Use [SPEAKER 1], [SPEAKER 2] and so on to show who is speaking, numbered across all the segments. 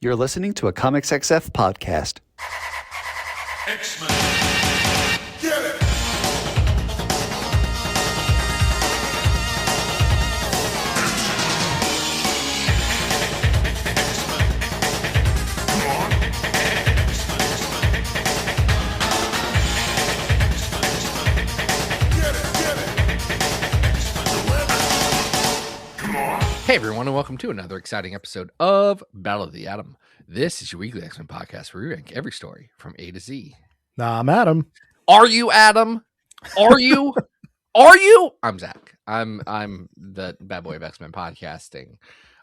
[SPEAKER 1] You're listening to a Comics XF podcast.
[SPEAKER 2] X-Men. Get it!
[SPEAKER 3] Hey everyone, and welcome to another exciting episode of Battle of the Atom. This is your weekly X-Men podcast where we rank every story from A to Z.
[SPEAKER 4] I'm Adam.
[SPEAKER 3] Are you Adam? Are you? Are you? I'm Zach. I'm the bad boy of X-Men podcasting.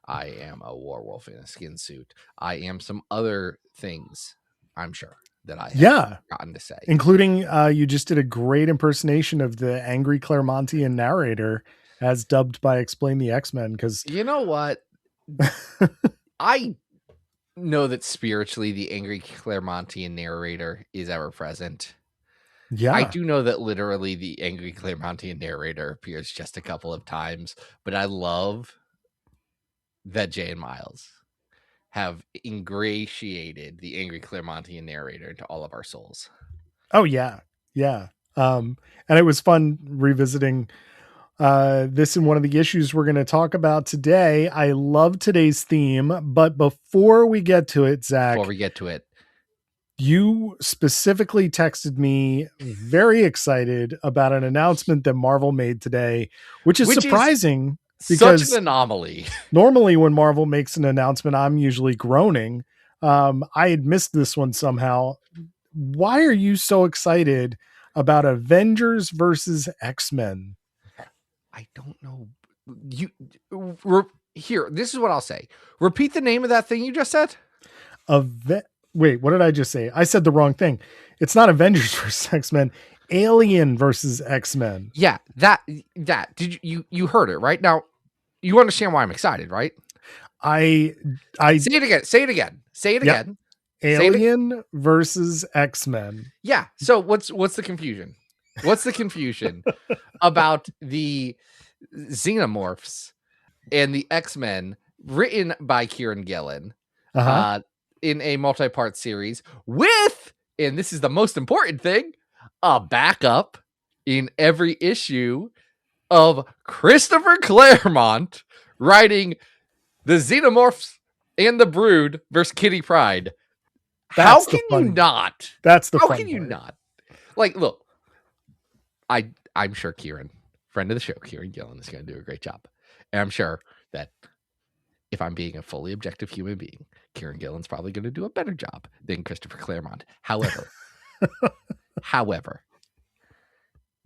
[SPEAKER 3] I am a werewolf in a skin suit. I am some other things, I'm sure, that I have gotten to say.
[SPEAKER 4] Including you just did a great impersonation of the angry Claremontian narrator as dubbed by Explain the X-Men, because
[SPEAKER 3] you know what? I know that spiritually the angry Claremontian narrator is ever present.
[SPEAKER 4] Yeah.
[SPEAKER 3] I do know that literally the angry Claremontian narrator appears just a couple of times, but I love that Jay and Miles have ingratiated the angry Claremontian narrator into all of our souls.
[SPEAKER 4] Oh yeah. Yeah. And it was fun revisiting this in one of the issues we're going to talk about today. I love today's theme, but before we get to it, Zach, you specifically texted me very excited about an announcement that Marvel made today, which is surprising because
[SPEAKER 3] such an anomaly.
[SPEAKER 4] Normally when Marvel makes an announcement, I'm usually groaning. I had missed this one somehow. Why are you so excited about Avengers versus X-Men?
[SPEAKER 3] I don't know. Here, this is what I'll say. Repeat the name of that thing you just said.
[SPEAKER 4] Wait, what did I just say? I said the wrong thing. It's not Avengers versus X-Men. Alien versus X-Men.
[SPEAKER 3] Yeah, that. Did you heard it right? Now, you understand why I'm excited, right?
[SPEAKER 4] I
[SPEAKER 3] say it again. Say it again. Say it again.
[SPEAKER 4] Alien versus X-Men.
[SPEAKER 3] Yeah. So what's the confusion? What's the confusion about the Xenomorphs and the X-Men written by Kieran Gillen in a multi-part series with, and this is the most important thing, a backup in every issue of Christopher Claremont writing the Xenomorphs and the Brood versus Kitty Pryde. How can you not?
[SPEAKER 4] That's the
[SPEAKER 3] How can you not? Like, look. I'm sure Kieran, friend of the show, Kieran Gillen, is going to do a great job. And I'm sure that if I'm being a fully objective human being, Kieran Gillen's probably going to do a better job than Christopher Claremont. However,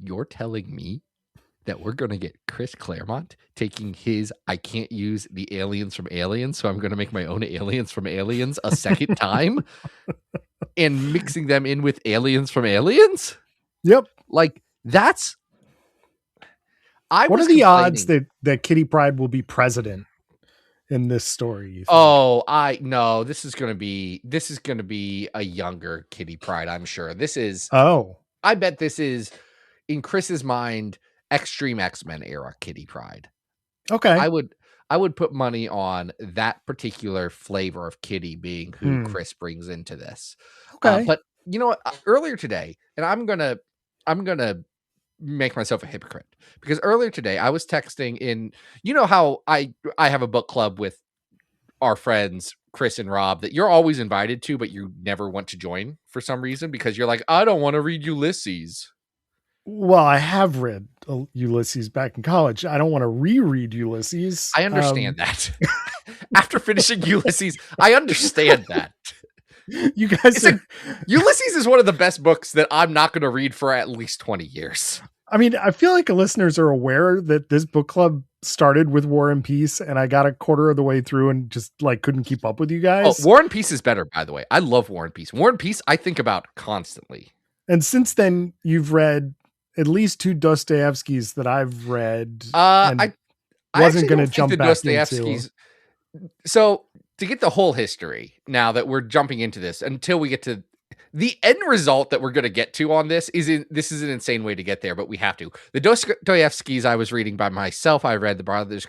[SPEAKER 3] you're telling me that we're going to get Chris Claremont taking his I can't use the aliens from Aliens, so I'm going to make my own aliens from Aliens a second time and mixing them in with aliens from Aliens?
[SPEAKER 4] Yep.
[SPEAKER 3] Like, that's
[SPEAKER 4] what are the odds that Kitty Pryde will be president in this story?
[SPEAKER 3] Oh, no, this is going to be a younger Kitty Pryde, I'm sure. I bet this is, in Chris's mind, Extreme X-Men era Kitty Pryde.
[SPEAKER 4] Okay.
[SPEAKER 3] I would put money on that particular flavor of Kitty being who Chris brings into this.
[SPEAKER 4] Okay.
[SPEAKER 3] But you know what? Earlier today, and I'm gonna make myself a hypocrite because earlier today I was texting in, you know how I have a book club with our friends Chris and Rob that you're always invited to, but you never want to join for some reason because you're like, I don't want to read Ulysses.
[SPEAKER 4] Well, I have read Ulysses back in college. I don't want to reread Ulysses.
[SPEAKER 3] I understand that. After finishing Ulysses, I understand that.
[SPEAKER 4] You guys
[SPEAKER 3] Ulysses is one of the best books that I'm not going to read for at least 20 years.
[SPEAKER 4] I mean, I feel like listeners are aware that this book club started with War and Peace, and I got a quarter of the way through and just couldn't keep up with you guys.
[SPEAKER 3] Oh, War and Peace is better, by the way. I love War and Peace. War and Peace I think about constantly. And
[SPEAKER 4] since then, you've read at least 2 Dostoevskys that I've read.
[SPEAKER 3] I
[SPEAKER 4] wasn't going to jump back into.
[SPEAKER 3] So to get the whole history, now that we're jumping into this, until we get to the end result that we're going to get to on this, this is an insane way to get there, but we have to. The Dostoevskys I was reading by myself, I read the Brothers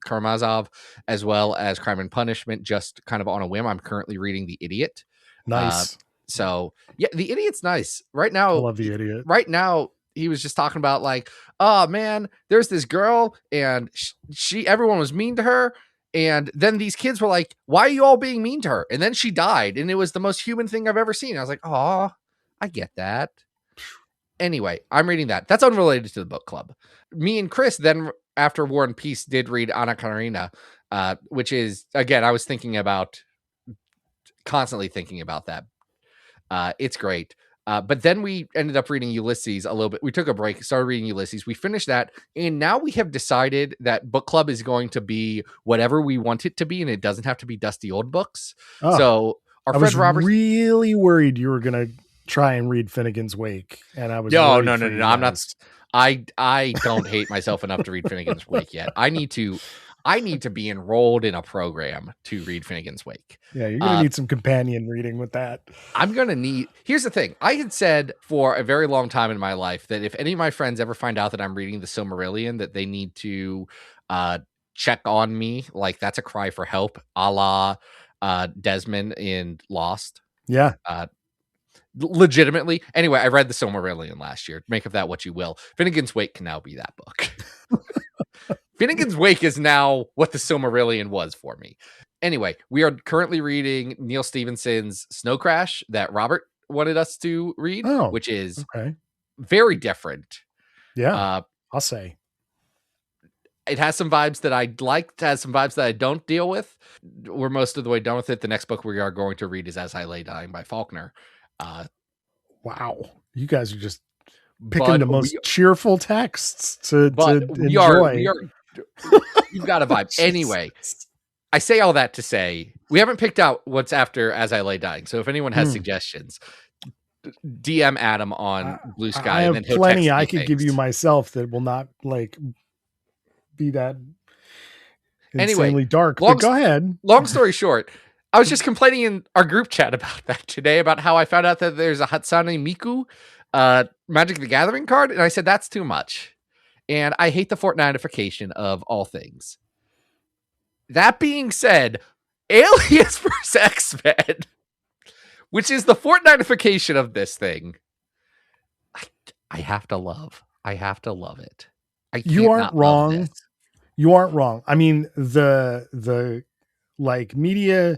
[SPEAKER 3] Karamazov, as well as Crime and Punishment, just kind of on a whim. I'm currently reading The Idiot.
[SPEAKER 4] Nice.
[SPEAKER 3] So yeah, The Idiot's nice.
[SPEAKER 4] I love The Idiot.
[SPEAKER 3] Right now, he was just talking about like, oh man, there's this girl and everyone was mean to her. And then these kids were like, why are you all being mean to her? And then she died. And it was the most human thing I've ever seen. I was like, oh, I get that. Anyway, I'm reading that. That's unrelated to the book club. Me and Chris, then after War and Peace, did read Anna Karenina, which is, again, I was constantly thinking about that. It's great. But then we ended up reading Ulysses a little bit. We took a break, started reading Ulysses. We finished that. And now we have decided that book club is going to be whatever we want it to be. And it doesn't have to be dusty old books.
[SPEAKER 4] Oh,
[SPEAKER 3] so our friend Robert,
[SPEAKER 4] really worried you were going to try and read Finnegan's Wake. And I was,
[SPEAKER 3] no. I'm not. I don't hate myself enough to read Finnegan's Wake yet. I need to be enrolled in a program to read Finnegan's Wake.
[SPEAKER 4] Yeah, you're going to need some companion reading with that.
[SPEAKER 3] Here's the thing. I had said for a very long time in my life that if any of my friends ever find out that I'm reading the Silmarillion, that they need to check on me. Like that's a cry for help, a la Desmond in Lost.
[SPEAKER 4] Yeah.
[SPEAKER 3] Legitimately. Anyway, I read the Silmarillion last year. Make of that what you will. Finnegan's Wake can now be that book. Finnegan's Wake is now what the Silmarillion was for me. Anyway, we are currently reading Neil Stephenson's Snow Crash that Robert wanted us to read, which is very different.
[SPEAKER 4] Yeah, I'll say.
[SPEAKER 3] It has some vibes that I like. It has some vibes that I don't deal with. We're most of the way done with it. The next book we are going to read is As I Lay Dying by Faulkner.
[SPEAKER 4] Wow. You guys are just picking the most cheerful texts to enjoy.
[SPEAKER 3] You've got a vibe. Anyway, I say all that to say we haven't picked out what's after As I Lay Dying. So if anyone has suggestions, DM Adam on Blue Sky.
[SPEAKER 4] I have
[SPEAKER 3] and then
[SPEAKER 4] plenty I could give you myself that will not like be that insanely dark. But go ahead.
[SPEAKER 3] Long story short, I was just complaining in our group chat about that today, about how I found out that there's a Hatsune Miku Magic the Gathering card. And I said, that's too much. And I hate the Fortnitification of all things. That being said, Aliens vs. X-Men, which is the Fortnitification of this thing, I have to love. I have to love it.
[SPEAKER 4] You aren't wrong. You aren't wrong. I mean, the like media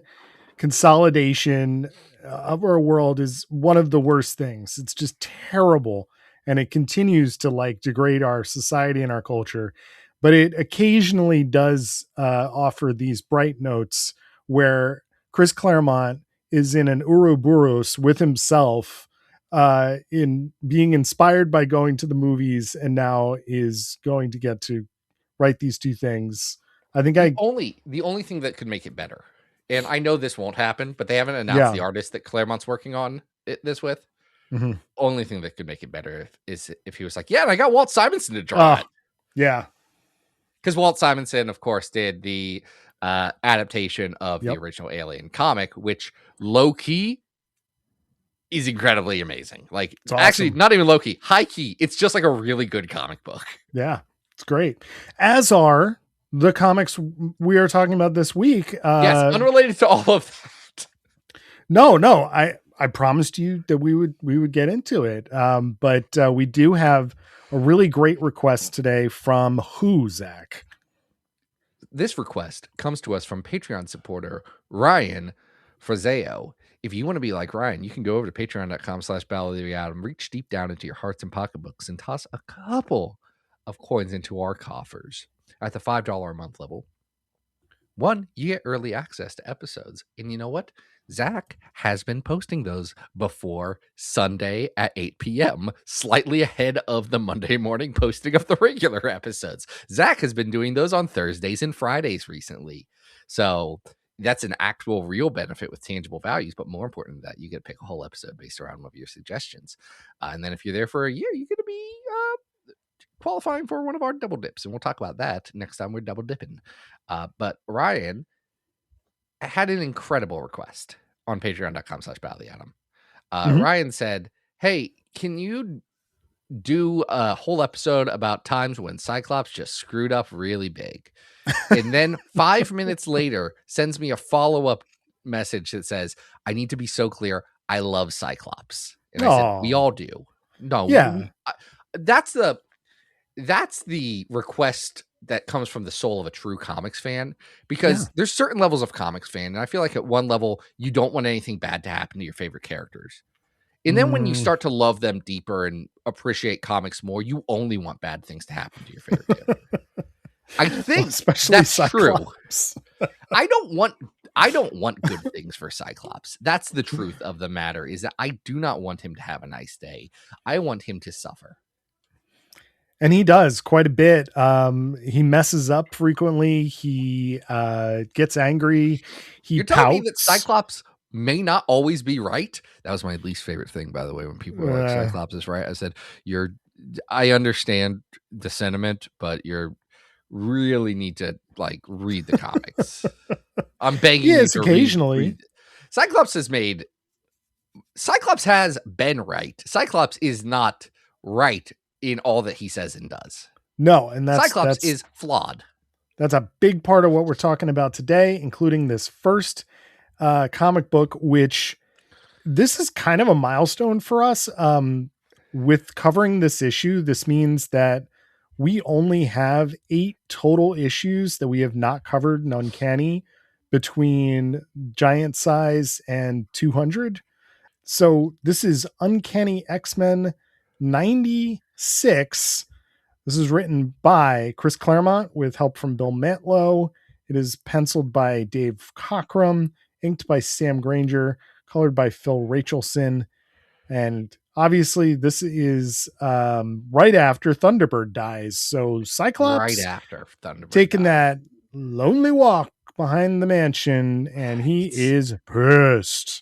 [SPEAKER 4] consolidation of our world is one of the worst things. It's just terrible. And it continues to like degrade our society and our culture, but it occasionally does offer these bright notes where Chris Claremont is in an Ouroboros with himself in being inspired by going to the movies and now is going to get to write these two things. I think the
[SPEAKER 3] only thing that could make it better, and I know this won't happen, but they haven't announced the artist that Claremont's working on this with. Mm-hmm. Only thing that could make it better is if he was like, yeah, and I got Walt Simonson to draw it.
[SPEAKER 4] Yeah.
[SPEAKER 3] Because Walt Simonson, of course, did the adaptation of the original Alien comic, which low-key is incredibly amazing. Like, it's awesome. Actually, not even low-key, high-key. It's just like a really good comic book.
[SPEAKER 4] Yeah, it's great. As are the comics we are talking about this week.
[SPEAKER 3] Yes, unrelated to all of that.
[SPEAKER 4] No, I promised you that we would get into it. But we do have a really great request today from who, Zach?
[SPEAKER 3] This request comes to us from Patreon supporter Ryan Frazeo. If you want to be like Ryan, you can go over to patreon.com/BallotOfTheAtom, reach deep down into your hearts and pocketbooks and toss a couple of coins into our coffers at the $5 a month level. One, you get early access to episodes. And you know what? Zach has been posting those before Sunday at 8 p.m., slightly ahead of the Monday morning posting of the regular episodes. Zach has been doing those on Thursdays and Fridays recently. So that's an actual real benefit with tangible values. But more important than that, you get to pick a whole episode based around one of your suggestions. And then if you're there for a year, you're going to be qualifying for one of our double dips. And we'll talk about that next time we're double dipping. But Ryan had an incredible request on patreon.com/BallotOfTheAtom. Ryan said, hey, can you do a whole episode about times when Cyclops just screwed up really big. And then 5 minutes later sends me a follow-up message that says, I need to be so clear. I love Cyclops. And I said, we all do. No,
[SPEAKER 4] Yeah.
[SPEAKER 3] that's the request that comes from the soul of a true comics fan, because there's certain levels of comics fan. And I feel like at one level, you don't want anything bad to happen to your favorite characters. And then when you start to love them deeper and appreciate comics more, you only want bad things to happen to your favorite character. I think
[SPEAKER 4] especially
[SPEAKER 3] that's
[SPEAKER 4] Cyclops.
[SPEAKER 3] true. I don't want good things for Cyclops. That's the truth of the matter, is that I do not want him to have a nice day. I want him to suffer.
[SPEAKER 4] And he does quite a bit. He messes up frequently. He gets angry. He
[SPEAKER 3] You're telling me that Cyclops may not always be right? That was my least favorite thing, by the way, when people were like, Cyclops is right. I said, I understand the sentiment, but you're really need to like read the comics. I'm begging you to
[SPEAKER 4] occasionally.
[SPEAKER 3] read. Cyclops has been right. Cyclops is not right in all that he says and does.
[SPEAKER 4] No, and
[SPEAKER 3] Cyclops is flawed.
[SPEAKER 4] That's a big part of what we're talking about today, including this first comic book, which this is kind of a milestone for us. With covering this issue, this means that we only have 8 total issues that we have not covered in Uncanny between Giant Size and 200. So this is Uncanny X-Men 96. This is written by Chris Claremont with help from Bill Mantlo. It is penciled by Dave Cockrum, inked by Sam Granger, colored by Phil Rachelson. And obviously this is right after Thunderbird dies. So Cyclops
[SPEAKER 3] right after Thunderbird
[SPEAKER 4] taking that lonely walk behind the mansion, and he is pissed.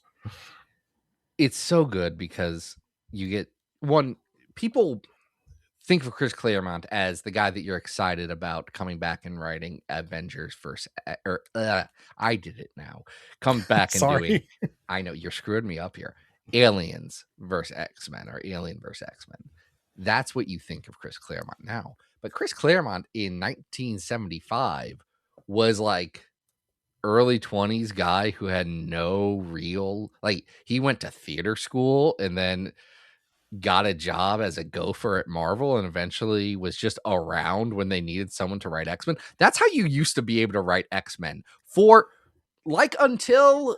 [SPEAKER 3] It's so good because you get people think of Chris Claremont as the guy that you're excited about coming back and writing Avengers I did it now. Come back and doing, I know you're screwing me up here. Aliens versus X-Men or Alien versus X-Men. That's what you think of Chris Claremont now. But Chris Claremont in 1975 was like early 20s guy who had no real, like, he went to theater school and then got a job as a gopher at Marvel and eventually was just around when they needed someone to write X-Men. That's how you used to be able to write X-Men for until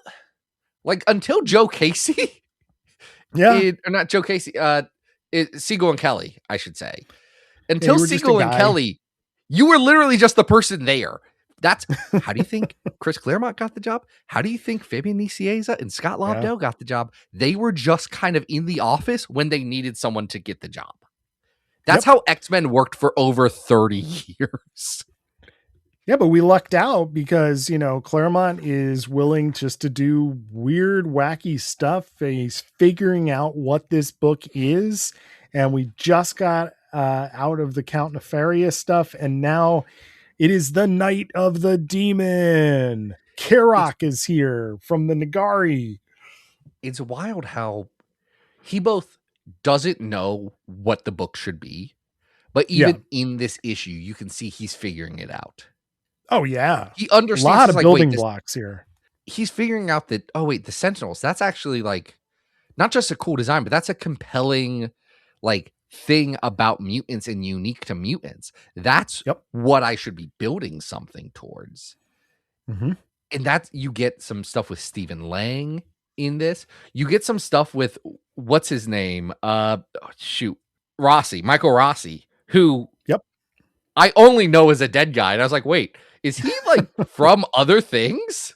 [SPEAKER 3] Joe Casey.
[SPEAKER 4] Yeah.
[SPEAKER 3] Or not Joe Casey. Siegel and Kelly, I should say. Until Siegel and Kelly, you were literally just the person there. That's how do you think Chris Claremont got the job? How do you think Fabian Nicieza and Scott Lobdell got the job? They were just kind of in the office when they needed someone to get the job. That's how X-Men worked for over 30 years.
[SPEAKER 4] Yeah, but we lucked out because, Claremont is willing just to do weird, wacky stuff. He's figuring out what this book is. And we just got out of the Count Nefarious stuff. And now it is the Night of the Demon. Karok is here from the Nagari.
[SPEAKER 3] It's wild how he both doesn't know what the book should be, but even in this issue, you can see he's figuring it out.
[SPEAKER 4] Oh, yeah.
[SPEAKER 3] He understands
[SPEAKER 4] a lot of building blocks here.
[SPEAKER 3] He's figuring out that, the Sentinels, that's actually like not just a cool design, but that's a compelling thing about mutants and unique to mutants. That's what I should be building something towards.
[SPEAKER 4] Mm-hmm.
[SPEAKER 3] And that's, you get some stuff with Stephen Lang in this. You get some stuff with, what's his name? Rossi, Michael Rossi, who I only know as a dead guy. And I was like, wait, is he from other things?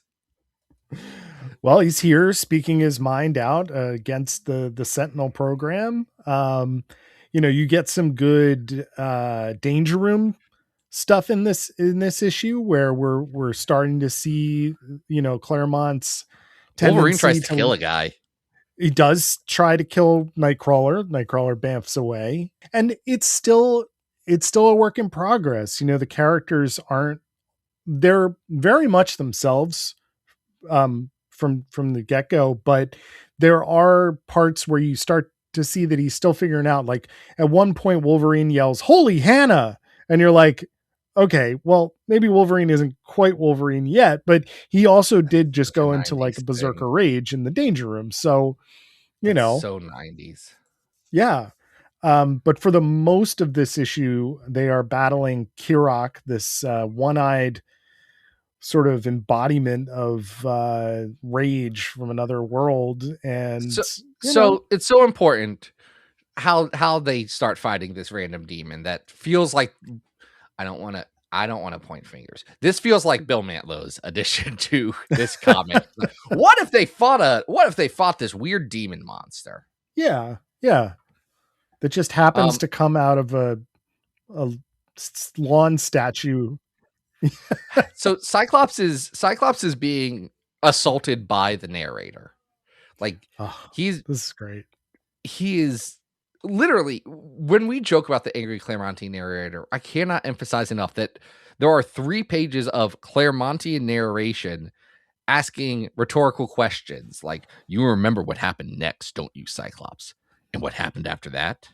[SPEAKER 4] Well, he's here speaking his mind out against the Sentinel program. You get some good Danger Room stuff in this issue where we're starting to see, Claremont's
[SPEAKER 3] Wolverine tries to kill a guy.
[SPEAKER 4] He does try to kill Nightcrawler. Nightcrawler bamfs away, and it's still a work in progress. The characters they're very much themselves from the get-go, but there are parts where you start to see that he's still figuring out. Like at one point, Wolverine yells, "Holy Hannah!" And you're like, okay, well, maybe Wolverine isn't quite Wolverine yet, but he also did just go into like a berserker rage in the Danger Room. So,
[SPEAKER 3] That's so 90s.
[SPEAKER 4] Yeah. But for the most of this issue, they are battling Kirok, this one-eyed sort of embodiment of rage from another world. And
[SPEAKER 3] so it's so important how they start fighting this random demon that feels like I don't want to point fingers. This feels like Bill Mantlow's addition to this comic. What if they fought this weird demon monster?
[SPEAKER 4] Yeah. That just happens to come out of a lawn statue.
[SPEAKER 3] So Cyclops is being assaulted by the narrator. Like
[SPEAKER 4] this is great.
[SPEAKER 3] He is literally, when we joke about the angry Claremontian narrator, I cannot emphasize enough that there are 3 pages of Claremontian narration asking rhetorical questions like, you remember what happened next, don't you, Cyclops? And what happened after that?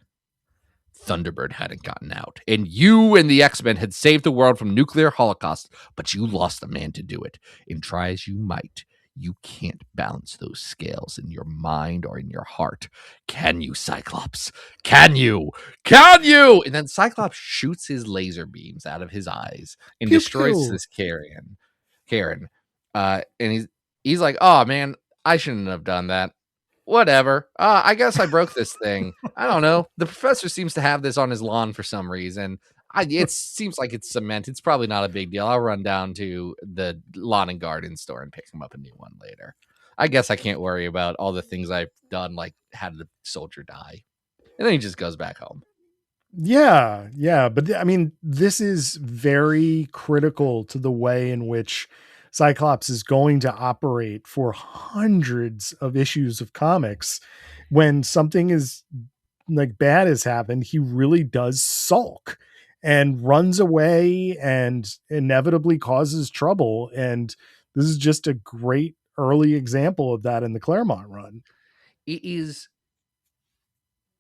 [SPEAKER 3] Thunderbird hadn't gotten out, and you and the X-Men had saved the world from nuclear holocaust, but you lost a man to do it. And try as you might, you can't balance those scales in your mind or in your heart. Can you, Cyclops? Can you? And then Cyclops shoots his laser beams out of his eyes and destroys this Karen. And he's like, oh man, I shouldn't have done that. Whatever. I guess I broke this thing. I don't know. The professor seems to have this on his lawn for some reason. It seems like it's cement. It's probably not a big deal. I'll run down to the lawn and garden store and pick him up a new one later. I guess I can't worry about all the things I've done, like had the soldier die. And then he just goes back home.
[SPEAKER 4] Yeah. But I mean, this is very critical to the way in which Cyclops is going to operate for hundreds of issues of comics. When something is like bad has happened, he really does sulk and runs away and inevitably causes trouble. And this is just a great early example of that in the Claremont run.
[SPEAKER 3] It is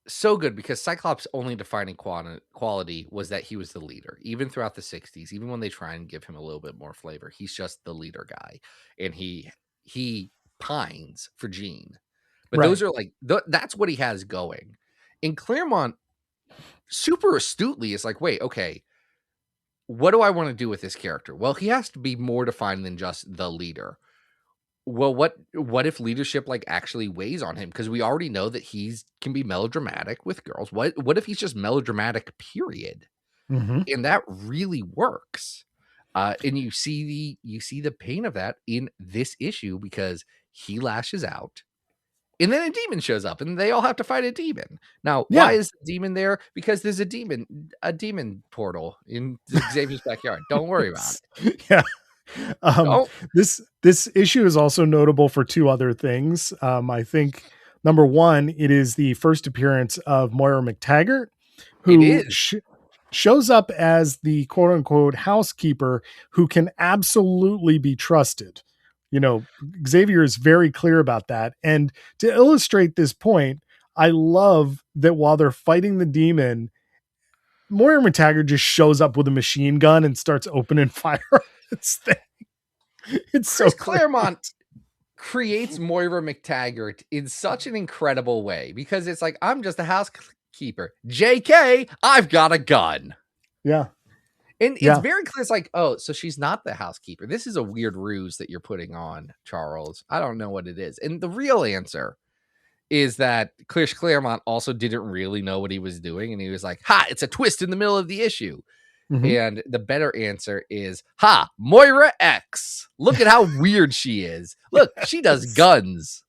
[SPEAKER 3] so good because Cyclops' only defining quality was that he was the leader. Even throughout the 60s, even when they try and give him a little bit more flavor, he's just the leader guy. And he pines for Jean. But those are like, that's what he has going. And Claremont, super astutely, is like, wait, okay, what do I want to do with this character? Well, he has to be more defined than just the leader. Well, what if leadership like actually weighs on him? Because we already know that can be melodramatic with girls. What if he's just melodramatic, period?
[SPEAKER 4] Mm-hmm.
[SPEAKER 3] And that really works. And you see the pain of that in this issue because he lashes out. And then a demon shows up and they all have to fight a demon. Now, why is the demon there? Because there's a demon portal in Xavier's backyard. Don't worry about it.
[SPEAKER 4] Yeah. This issue is also notable for 2 other things. I think number 1, it is the first appearance of Moira McTaggart, who shows up as the quote unquote housekeeper who can absolutely be trusted. Xavier is very clear about that. And to illustrate this point, I love that while they're fighting the demon, Moira McTaggart just shows up with a machine gun and starts opening fire on this thing. It's so
[SPEAKER 3] Claremont creates Moira McTaggart in such an incredible way because it's like, I'm just a housekeeper. JK, I've got a gun.
[SPEAKER 4] Yeah.
[SPEAKER 3] And it's very clear. It's like, oh, so she's not the housekeeper. This is a weird ruse that you're putting on, Charles. I don't know what it is. And the real answer is that Claremont also didn't really know what he was doing. And he was like, it's a twist in the middle of the issue. Mm-hmm. And the better answer is, Moira X. Look at how weird she is. Look, she does guns.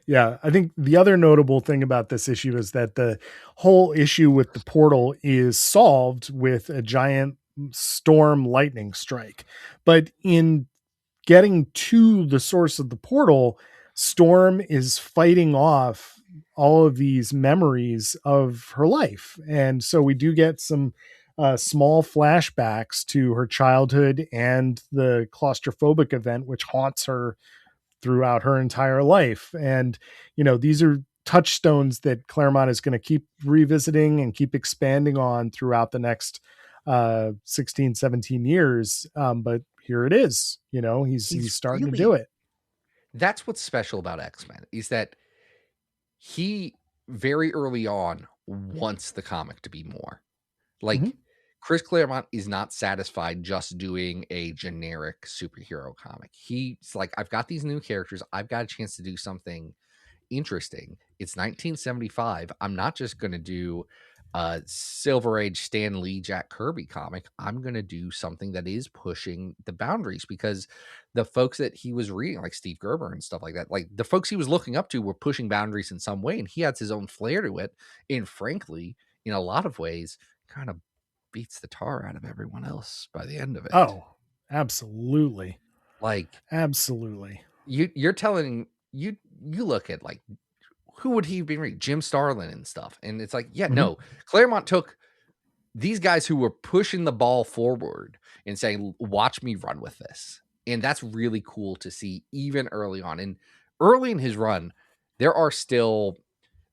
[SPEAKER 4] Yeah, I think the other notable thing about this issue is that the whole issue with the portal is solved with a giant storm lightning strike. But in getting to the source of the portal, Storm is fighting off all of these memories of her life. And so we do get some small flashbacks to her childhood and the claustrophobic event, which haunts her throughout her entire life. And, these are touchstones that Claremont is going to keep revisiting and keep expanding on throughout the next 16, 17 years. But here it is, he's starting to do it.
[SPEAKER 3] That's what's special about X-Men, is that he very early on wants the comic to be more. Like, Chris Claremont is not satisfied just doing a generic superhero comic. He's like, I've got these new characters. I've got a chance to do something interesting. It's 1975. I'm not just going to do a Silver Age Stan Lee, Jack Kirby comic. I'm going to do something that is pushing the boundaries, because the folks that he was reading, like Steve Gerber and stuff like that, like the folks he was looking up to were pushing boundaries in some way, and he has his own flair to it. And frankly, in a lot of ways, kind of beats the tar out of everyone else by the end of it.
[SPEAKER 4] Oh, absolutely.
[SPEAKER 3] Like,
[SPEAKER 4] absolutely.
[SPEAKER 3] You're telling you look at, like, who would he be reading? Jim Starlin and stuff. And it's like, yeah, no, Claremont took these guys who were pushing the ball forward and saying, watch me run with this. And that's really cool to see even early on. And early in his run, there are still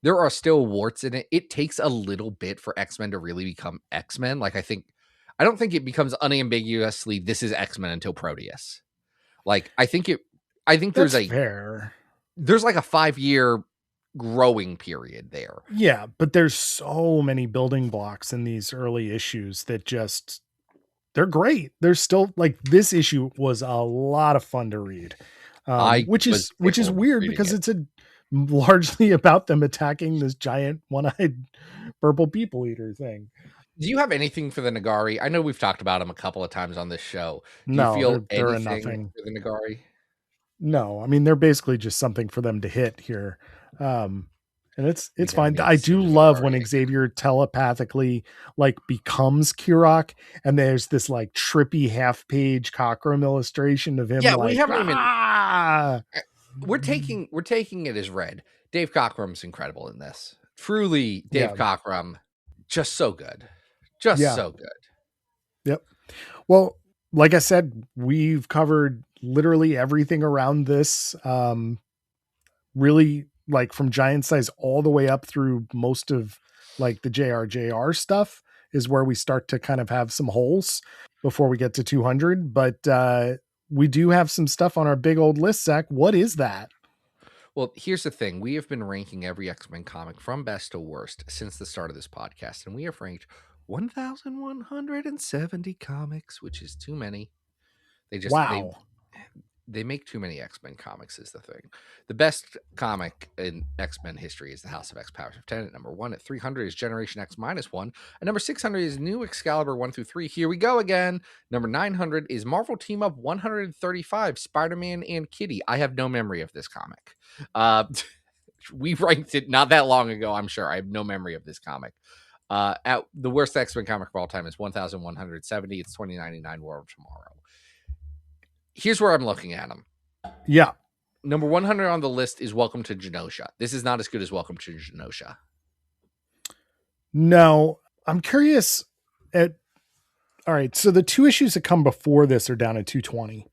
[SPEAKER 3] warts in it. It takes a little bit for X-Men to really become X-Men. Like, I don't think it becomes unambiguously, this is X-Men until Proteus. Like, I think there's there's like a 5-year growing period there.
[SPEAKER 4] Yeah, but there's so many building blocks in these early issues that they're great. They're still, like, this issue was a lot of fun to read. Which is weird because it's largely about them attacking this giant one-eyed purple people eater thing.
[SPEAKER 3] Do you have anything for the Nagari? I know we've talked about them a couple of times on this show. Do
[SPEAKER 4] no,
[SPEAKER 3] you feel
[SPEAKER 4] they're
[SPEAKER 3] anything for the Nagari?
[SPEAKER 4] No, I mean, they're basically just something for them to hit here. And it's fine. I do love when Xavier telepathically, like, becomes Kirok, and there's this, like, trippy half-page Cockrum illustration of him.
[SPEAKER 3] Yeah,
[SPEAKER 4] like,
[SPEAKER 3] we haven't even. We're taking it as read. Dave Cockrum's incredible in this. Truly, Dave Cockrum, just so good. So good.
[SPEAKER 4] Yep. Well, like I said, we've covered literally everything around this. Really, like, from Giant Size all the way up through most of, like, the JRJR stuff is where we start to kind of have some holes before we get to 200. But we do have some stuff on our big old list, Zach. What is that?
[SPEAKER 3] Well, here's the thing. We have been ranking every X-Men comic from best to worst since the start of this podcast, and we have ranked 1,170 comics, which is too many. They make too many X-Men comics is the thing. The best comic in X-Men history is the House of X Powers of 10 at number 1. At 300 is Generation X -1. At number 600 is New Excalibur 1 through 3. Here we go again. Number 900 is Marvel Team Up 135, Spider-Man and Kitty. I have no memory of this comic. We ranked it not that long ago, I'm sure. I have no memory of this comic. At the worst X-Men comic of all time is 1,170. It's 2099 War of Tomorrow. Here's where I'm looking at them.
[SPEAKER 4] Yeah.
[SPEAKER 3] Number 100 on the list is Welcome to Genosha. This is not as good as Welcome to Genosha.
[SPEAKER 4] No, I'm curious all right. So the 2 issues that come before this are down at 220.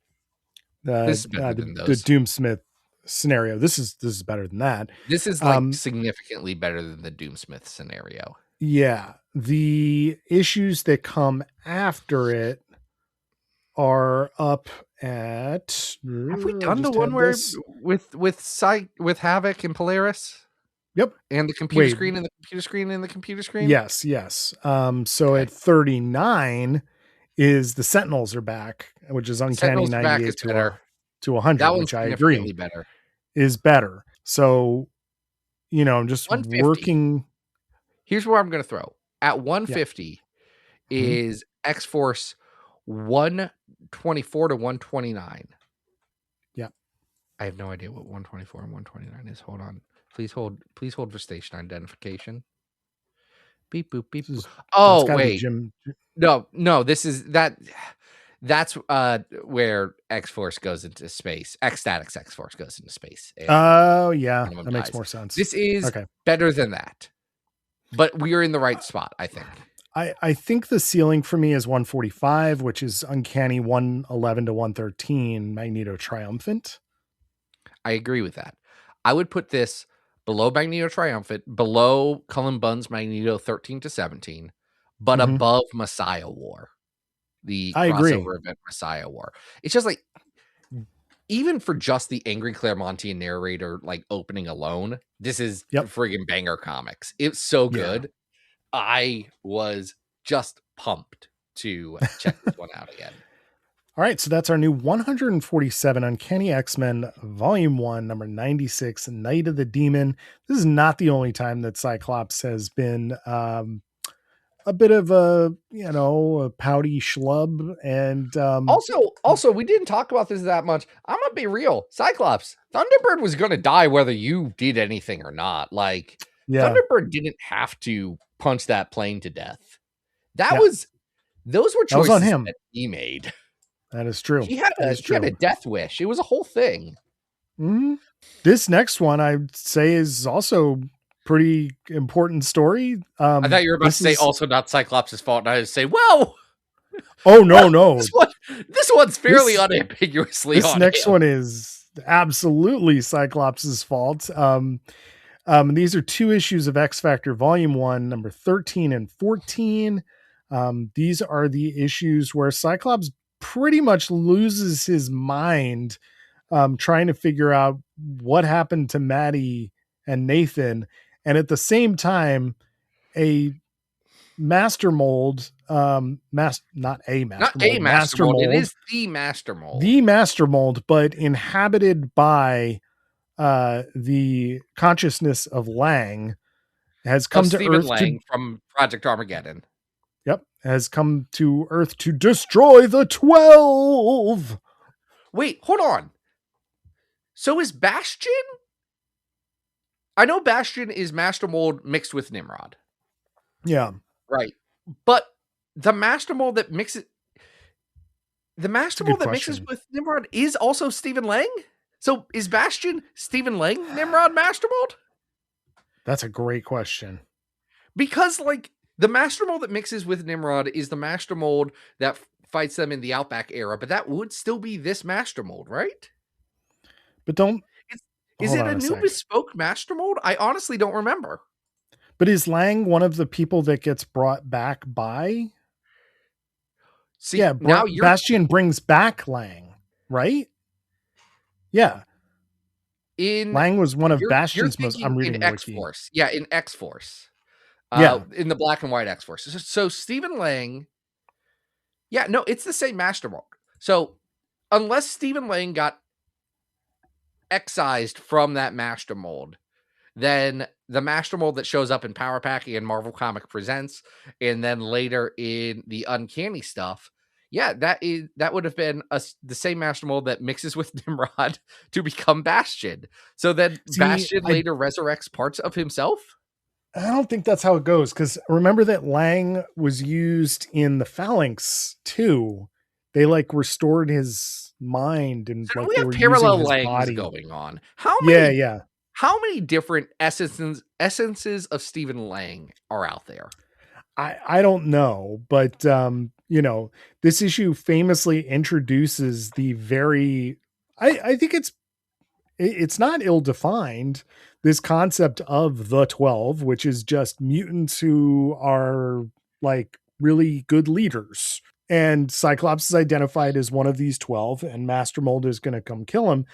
[SPEAKER 3] This is better than those.
[SPEAKER 4] The Doomsmith scenario. This is better than that.
[SPEAKER 3] This is like significantly better than the Doomsmith scenario.
[SPEAKER 4] Yeah. The issues that come after it are up at.
[SPEAKER 3] Have we done the one where with Havok and Polaris?
[SPEAKER 4] Yep.
[SPEAKER 3] And the computer screen and the computer screen and the computer screen?
[SPEAKER 4] Yes. So at 39 is the Sentinels are back, which is Uncanny 98 to 100,
[SPEAKER 3] that
[SPEAKER 4] which I agree
[SPEAKER 3] better.
[SPEAKER 4] Is better. So, I'm just working.
[SPEAKER 3] Here's where I'm going to throw. At 150 is X-Force 124 to 129.
[SPEAKER 4] Yeah.
[SPEAKER 3] I have no idea what 124 and 129 is. Hold on. Please hold for station identification. Beep boop beep. Oh wait. No, this is that. That's where X-Force goes into space. X-Statix X-Force goes into space.
[SPEAKER 4] Oh yeah, that makes more sense.
[SPEAKER 3] This is better than that. But we are in the right spot, I think.
[SPEAKER 4] I think the ceiling for me is 145, which is Uncanny 111 to 113, Magneto Triumphant.
[SPEAKER 3] I agree with that. I would put this below Magneto Triumphant, below Cullen Bunn's Magneto 13 to 17, but
[SPEAKER 4] Mhm.
[SPEAKER 3] above Messiah War, the
[SPEAKER 4] I agree.
[SPEAKER 3] crossover event Messiah War. It's just like, even for just the angry Claremontian narrator like opening alone, this is
[SPEAKER 4] Yep.
[SPEAKER 3] friggin' banger comics. It's so
[SPEAKER 4] Yeah.
[SPEAKER 3] good. I was just pumped to check this one out again.
[SPEAKER 4] All right, so that's our new 147 Uncanny X-Men Volume 1, number 96, Night of the Demon. This is not the only time that Cyclops has been a bit of a pouty schlub. And
[SPEAKER 3] Also, we didn't talk about this that much. I'm gonna be real. Cyclops, Thunderbird was gonna die whether you did anything or not. Like, Thunderbird didn't have to punch that plane to death. Those were choices
[SPEAKER 4] on him.
[SPEAKER 3] that he made.
[SPEAKER 4] That is true.
[SPEAKER 3] He had a death wish. It was a whole thing.
[SPEAKER 4] Mm-hmm. This next one, I'd say, is also pretty important story.
[SPEAKER 3] I thought you were about to say also not Cyclops' fault, and I would say, well,
[SPEAKER 4] oh no,
[SPEAKER 3] this one's fairly unambiguously.
[SPEAKER 4] This next one is absolutely Cyclops' fault. These are 2 issues of X Factor Volume 1, number 13 and 14. These are the issues where Cyclops pretty much loses his mind, trying to figure out what happened to Maddie and Nathan. And at the same time, a master mold, not a master mold.
[SPEAKER 3] It is the master mold.
[SPEAKER 4] The master mold, but inhabited by the consciousness of Lang, has come to
[SPEAKER 3] Stephen
[SPEAKER 4] Earth
[SPEAKER 3] Lang from Project Armageddon.
[SPEAKER 4] Yep, has come to Earth to destroy the 12.
[SPEAKER 3] Wait, hold on. So is Bastion? I know Bastion is Master Mold mixed with Nimrod.
[SPEAKER 4] Yeah.
[SPEAKER 3] Right. But the Master Mold that mixes with Nimrod is also Stephen Lang? So is Bastion Stephen Lang Nimrod Master Mold?
[SPEAKER 4] That's a great question.
[SPEAKER 3] Because like the Master Mold that mixes with Nimrod is the Master Mold that fights them in the Outback era, but that would still be this Master Mold, right?
[SPEAKER 4] But
[SPEAKER 3] is it a new bespoke Master Mold? I honestly don't remember.
[SPEAKER 4] But is Lang one of the people that gets brought back by?
[SPEAKER 3] See,
[SPEAKER 4] yeah,
[SPEAKER 3] now
[SPEAKER 4] Bastion brings back Lang, right? Yeah. Lang was one of Bastion's most. I'm reading
[SPEAKER 3] in X-Force. Yeah, in X-Force. In the black and white X-Force. So Stephen Lang. Yeah, no, it's the same Master Mold. So unless Stephen Lang got excised from that Master Mold, then the Master Mold that shows up in Power Pack and Marvel Comic Presents, and then later in the Uncanny stuff, yeah, that would have been the same Master Mold that mixes with Nimrod to become Bastion. So then Bastion later resurrects parts of himself?
[SPEAKER 4] I don't think that's how it goes, because remember that Lang was used in the Phalanx too. They like restored his mind, and
[SPEAKER 3] so
[SPEAKER 4] like
[SPEAKER 3] we
[SPEAKER 4] they
[SPEAKER 3] have
[SPEAKER 4] were
[SPEAKER 3] parallel
[SPEAKER 4] using his
[SPEAKER 3] Langs
[SPEAKER 4] body
[SPEAKER 3] going on. How many?
[SPEAKER 4] Yeah.
[SPEAKER 3] How many different essences of Stephen Lang are out there?
[SPEAKER 4] I don't know, but this issue famously introduces the very. I think it's not ill-defined, this concept of the 12, which is just mutants who are like really good leaders. And Cyclops is identified as one of these 12, and Master Mold is going to come kill him.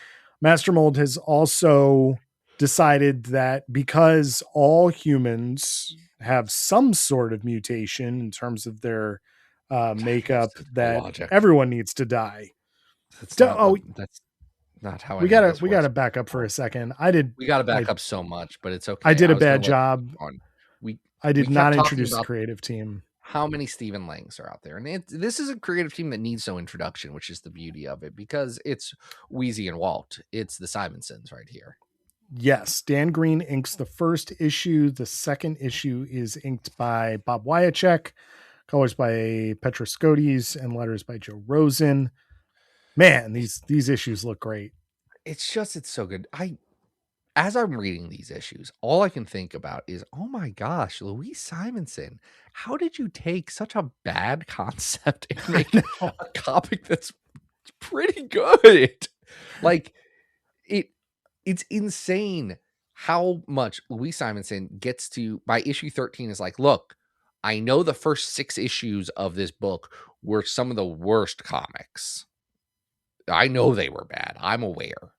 [SPEAKER 4] Master Mold has also decided that because all humans have some sort of mutation in terms of their makeup, that everyone needs to die.
[SPEAKER 3] That's not how
[SPEAKER 4] we gotta back up for a second.
[SPEAKER 3] We gotta back up so much, but it's okay.
[SPEAKER 4] I did a bad job. I did not introduce the creative team.
[SPEAKER 3] How many Stephen Langs are out there? And this is a creative team that needs no introduction, which is the beauty of it, because it's Wheezy and Walt. It's the Simonsons right here.
[SPEAKER 4] Yes, Dan Green inks the first issue. The second issue is inked by Bob Wyacek, colors by Petra Scotes, and letters by Joe Rosen. Man, these issues look great.
[SPEAKER 3] It's so good. As I'm reading these issues, all I can think about is, oh my gosh, Louise Simonson, how did you take such a bad concept and make a comic that's pretty good? Like, it's insane how much Louise Simonson gets to, by issue 13, is like, look, I know the first 6 issues of this book were some of the worst comics. I know they were bad. I'm aware.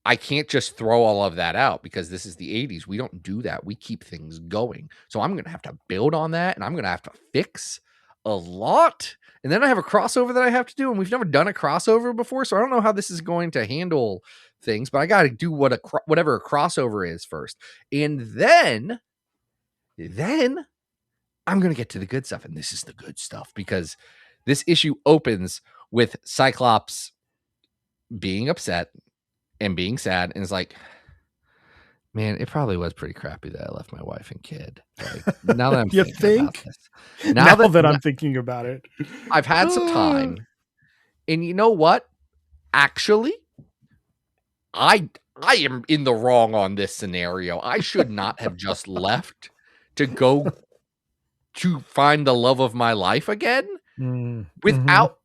[SPEAKER 3] I can't just throw all of that out because this is the 80s. We don't do that. We keep things going. So I'm going to have to build on that, and I'm going to have to fix a lot. And then I have a crossover that I have to do, and we've never done a crossover before, so I don't know how this is going to handle things, but I got to do whatever a crossover is first. And then I'm going to get to the good stuff, and this is the good stuff because this issue opens with Cyclops being upset and being sad, and it's like, man, it probably was pretty crappy that I left my wife and kid. Like, now that I'm
[SPEAKER 4] You
[SPEAKER 3] thinking about
[SPEAKER 4] think?
[SPEAKER 3] this,
[SPEAKER 4] Now that I'm thinking about it,
[SPEAKER 3] I've had some time, and you know what? Actually, I am in the wrong on this scenario. I should not have just left to go to find the love of my life again without,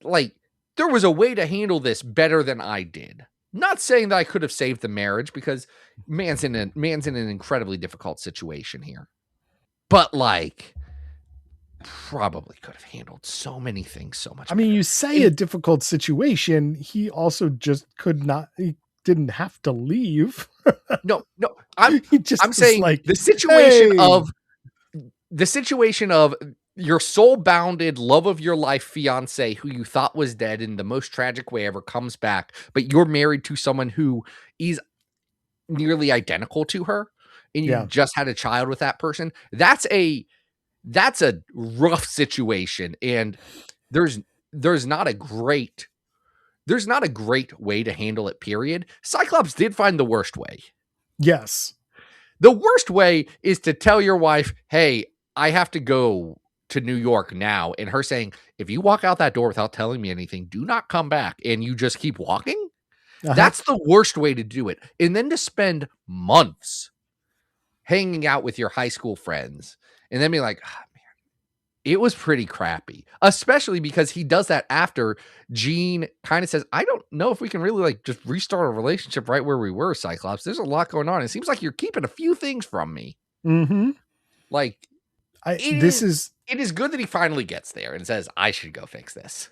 [SPEAKER 3] like, there was a way to handle this better than I did. Not saying that I could have saved the marriage because man's in an incredibly difficult situation here. But like probably could have handled so many things so much
[SPEAKER 4] I mean,
[SPEAKER 3] better.
[SPEAKER 4] you say a difficult situation. He also just he didn't have to leave.
[SPEAKER 3] No, I'm
[SPEAKER 4] was
[SPEAKER 3] saying
[SPEAKER 4] like,
[SPEAKER 3] the situation
[SPEAKER 4] "Hey."
[SPEAKER 3] of your soul-bounded love of your life fiance who you thought was dead in the most tragic way ever comes back, but you're married to someone who is nearly identical to her, and you just had a child with that person. That's a rough situation, and there's not a great way to handle it, period. Cyclops did find the worst way.
[SPEAKER 4] Yes.
[SPEAKER 3] The worst way is to tell your wife, hey, I have to go to New York now. And her saying, if you walk out that door without telling me anything, do not come back. And you just keep walking. That's the worst way to do it. And then to spend months hanging out with your high school friends and then be like, oh, man, it was pretty crappy, especially because he does that after Jean kind of says, I don't know if we can really like just restart a relationship right where we were, Cyclops. There's a lot going on. It seems like you're keeping a few things from me. Like, it is good that he finally gets there and says, I should go fix this.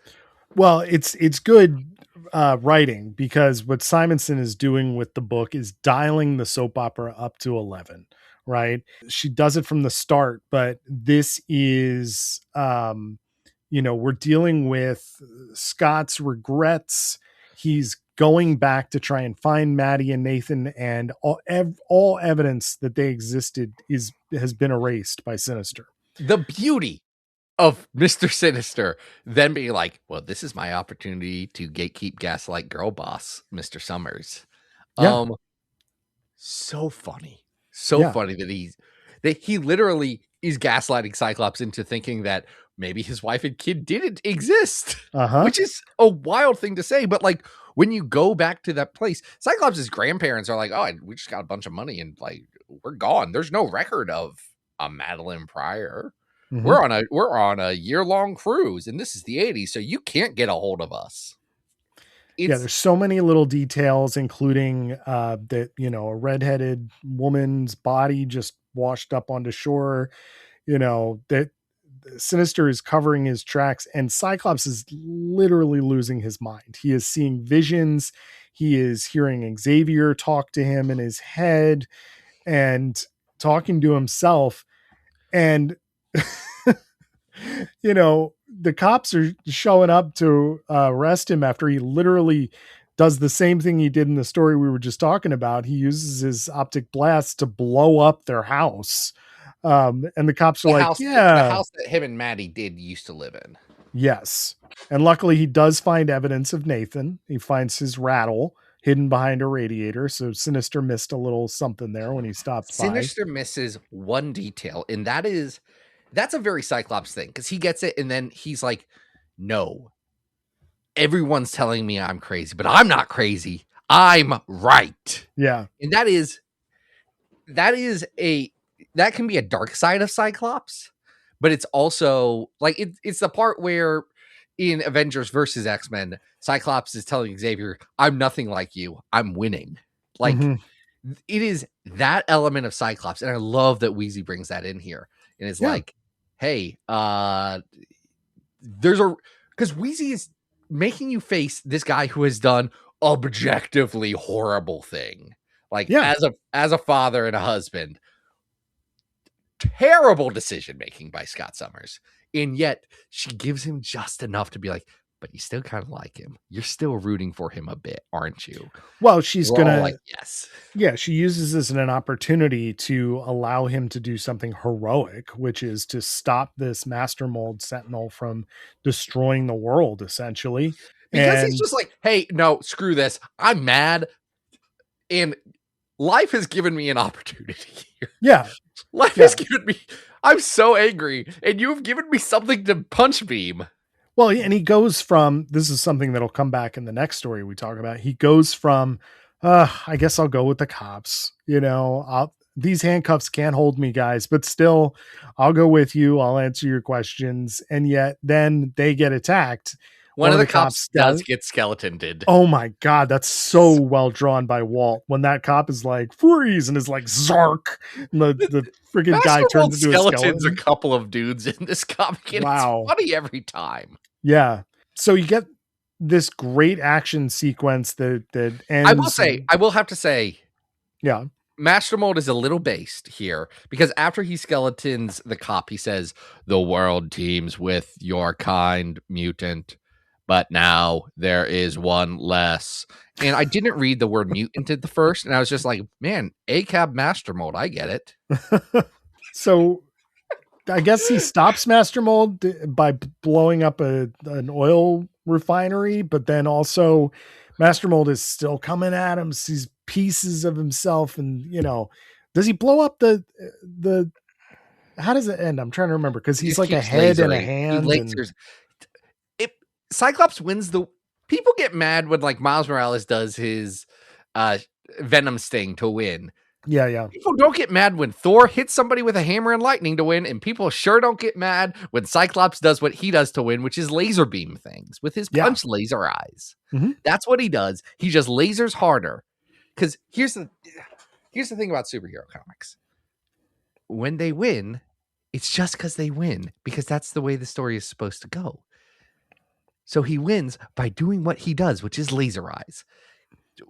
[SPEAKER 4] Well, it's good writing because what Simonson is doing with the book is dialing the soap opera up to 11, right? She does it from the start, but this is, we're dealing with Scott's regrets. He's going back to try and find Maddie and Nathan, and all evidence that they existed has been erased by Sinister.
[SPEAKER 3] The beauty of Mr. Sinister then being like, well, this is my opportunity to gatekeep gaslight girl boss, Mr. Summers.
[SPEAKER 4] Yeah.
[SPEAKER 3] So funny. So funny that he literally is gaslighting Cyclops into thinking that maybe his wife and kid didn't exist, which is a wild thing to say. But like, when you go back to that place, Cyclops' grandparents are like, oh, we just got a bunch of money and like, we're gone. There's no record of a Madeline Pryor. We're on a year-long cruise, and this is the 80s, so you can't get a hold of us.
[SPEAKER 4] There's so many little details, including that, a redheaded woman's body just washed up onto shore, that Sinister is covering his tracks, and Cyclops is literally losing his mind. He is seeing visions. He is hearing Xavier talk to him in his head and talking to himself. And, the cops are showing up to arrest him after he literally does the same thing he did in the story we were just talking about. He uses his optic blast to blow up their house. And the cops are the house
[SPEAKER 3] that him and Maddie did used to live in.
[SPEAKER 4] Yes. And luckily he does find evidence of Nathan. He finds his rattle hidden behind a radiator. So Sinister missed a little something there when he stopped by.
[SPEAKER 3] Sinister misses one detail, and that's a very Cyclops thing, because he gets it and then he's like, no, everyone's telling me I'm crazy, but I'm not crazy. I'm right.
[SPEAKER 4] Yeah.
[SPEAKER 3] And that can be a dark side of Cyclops, but it's also like, it's the part where in Avengers versus X-Men, Cyclops is telling Xavier, I'm nothing like you. I'm winning. Like, it is that element of Cyclops, and I love that Wheezy brings that in here and is like, hey, there's a because Wheezy is making you face this guy who has done objectively horrible thing, like as a father and a husband, terrible decision making by Scott Summers, and yet she gives him just enough to be like, but you still kind of like him. You're still rooting for him a bit, aren't you?
[SPEAKER 4] Well, she's
[SPEAKER 3] We're all
[SPEAKER 4] gonna
[SPEAKER 3] like, yes.
[SPEAKER 4] Yeah, she uses this as an opportunity to allow him to do something heroic, which is to stop this master mold sentinel from destroying the world, essentially.
[SPEAKER 3] Because he's just like, hey, no, screw this. I'm mad. And life has given me an opportunity here.
[SPEAKER 4] Yeah.
[SPEAKER 3] Life has given me, I'm so angry. And you've given me something to punch beam.
[SPEAKER 4] Well, and he goes from, this is something that'll come back in the next story we talk about. He goes from, I guess I'll go with the cops. You know, these handcuffs can't hold me, guys, but still, I'll go with you. I'll answer your questions. And yet then they get attacked.
[SPEAKER 3] One of the cops does get skeletoned.
[SPEAKER 4] Oh my God, that's so well drawn by Walt. When that cop is like, freeze, and is like, zark. And the freaking guy turns into a skeleton.
[SPEAKER 3] A couple of dudes in this comic, and it's funny every time.
[SPEAKER 4] Yeah. So you get this great action sequence that ends.
[SPEAKER 3] I will have to say,
[SPEAKER 4] yeah,
[SPEAKER 3] Master Mold is a little based here because after he skeletons the cop, he says, "The world teems with your kind, mutant, but now there is one less." And I didn't read the word mutant at the first, and I was just like, man, ACAB Master Mold, I get it.
[SPEAKER 4] So I guess he stops Master Mold by blowing up an oil refinery, but then also Master Mold is still coming at him, sees pieces of himself, and does he blow up the how does it end? I'm trying to remember, because he's like a head and a hand.
[SPEAKER 3] Cyclops wins people get mad when like Miles Morales does his Venom sting to win.
[SPEAKER 4] Yeah.
[SPEAKER 3] People don't get mad when Thor hits somebody with a hammer and lightning to win, and people sure don't get mad when Cyclops does what he does to win, which is laser beam things with his punch laser eyes.
[SPEAKER 4] Mm-hmm.
[SPEAKER 3] That's what he does. He just lasers harder. Because here's the thing about superhero comics. When they win, it's just because they win, because that's the way the story is supposed to go. So he wins by doing what he does, which is laser eyes.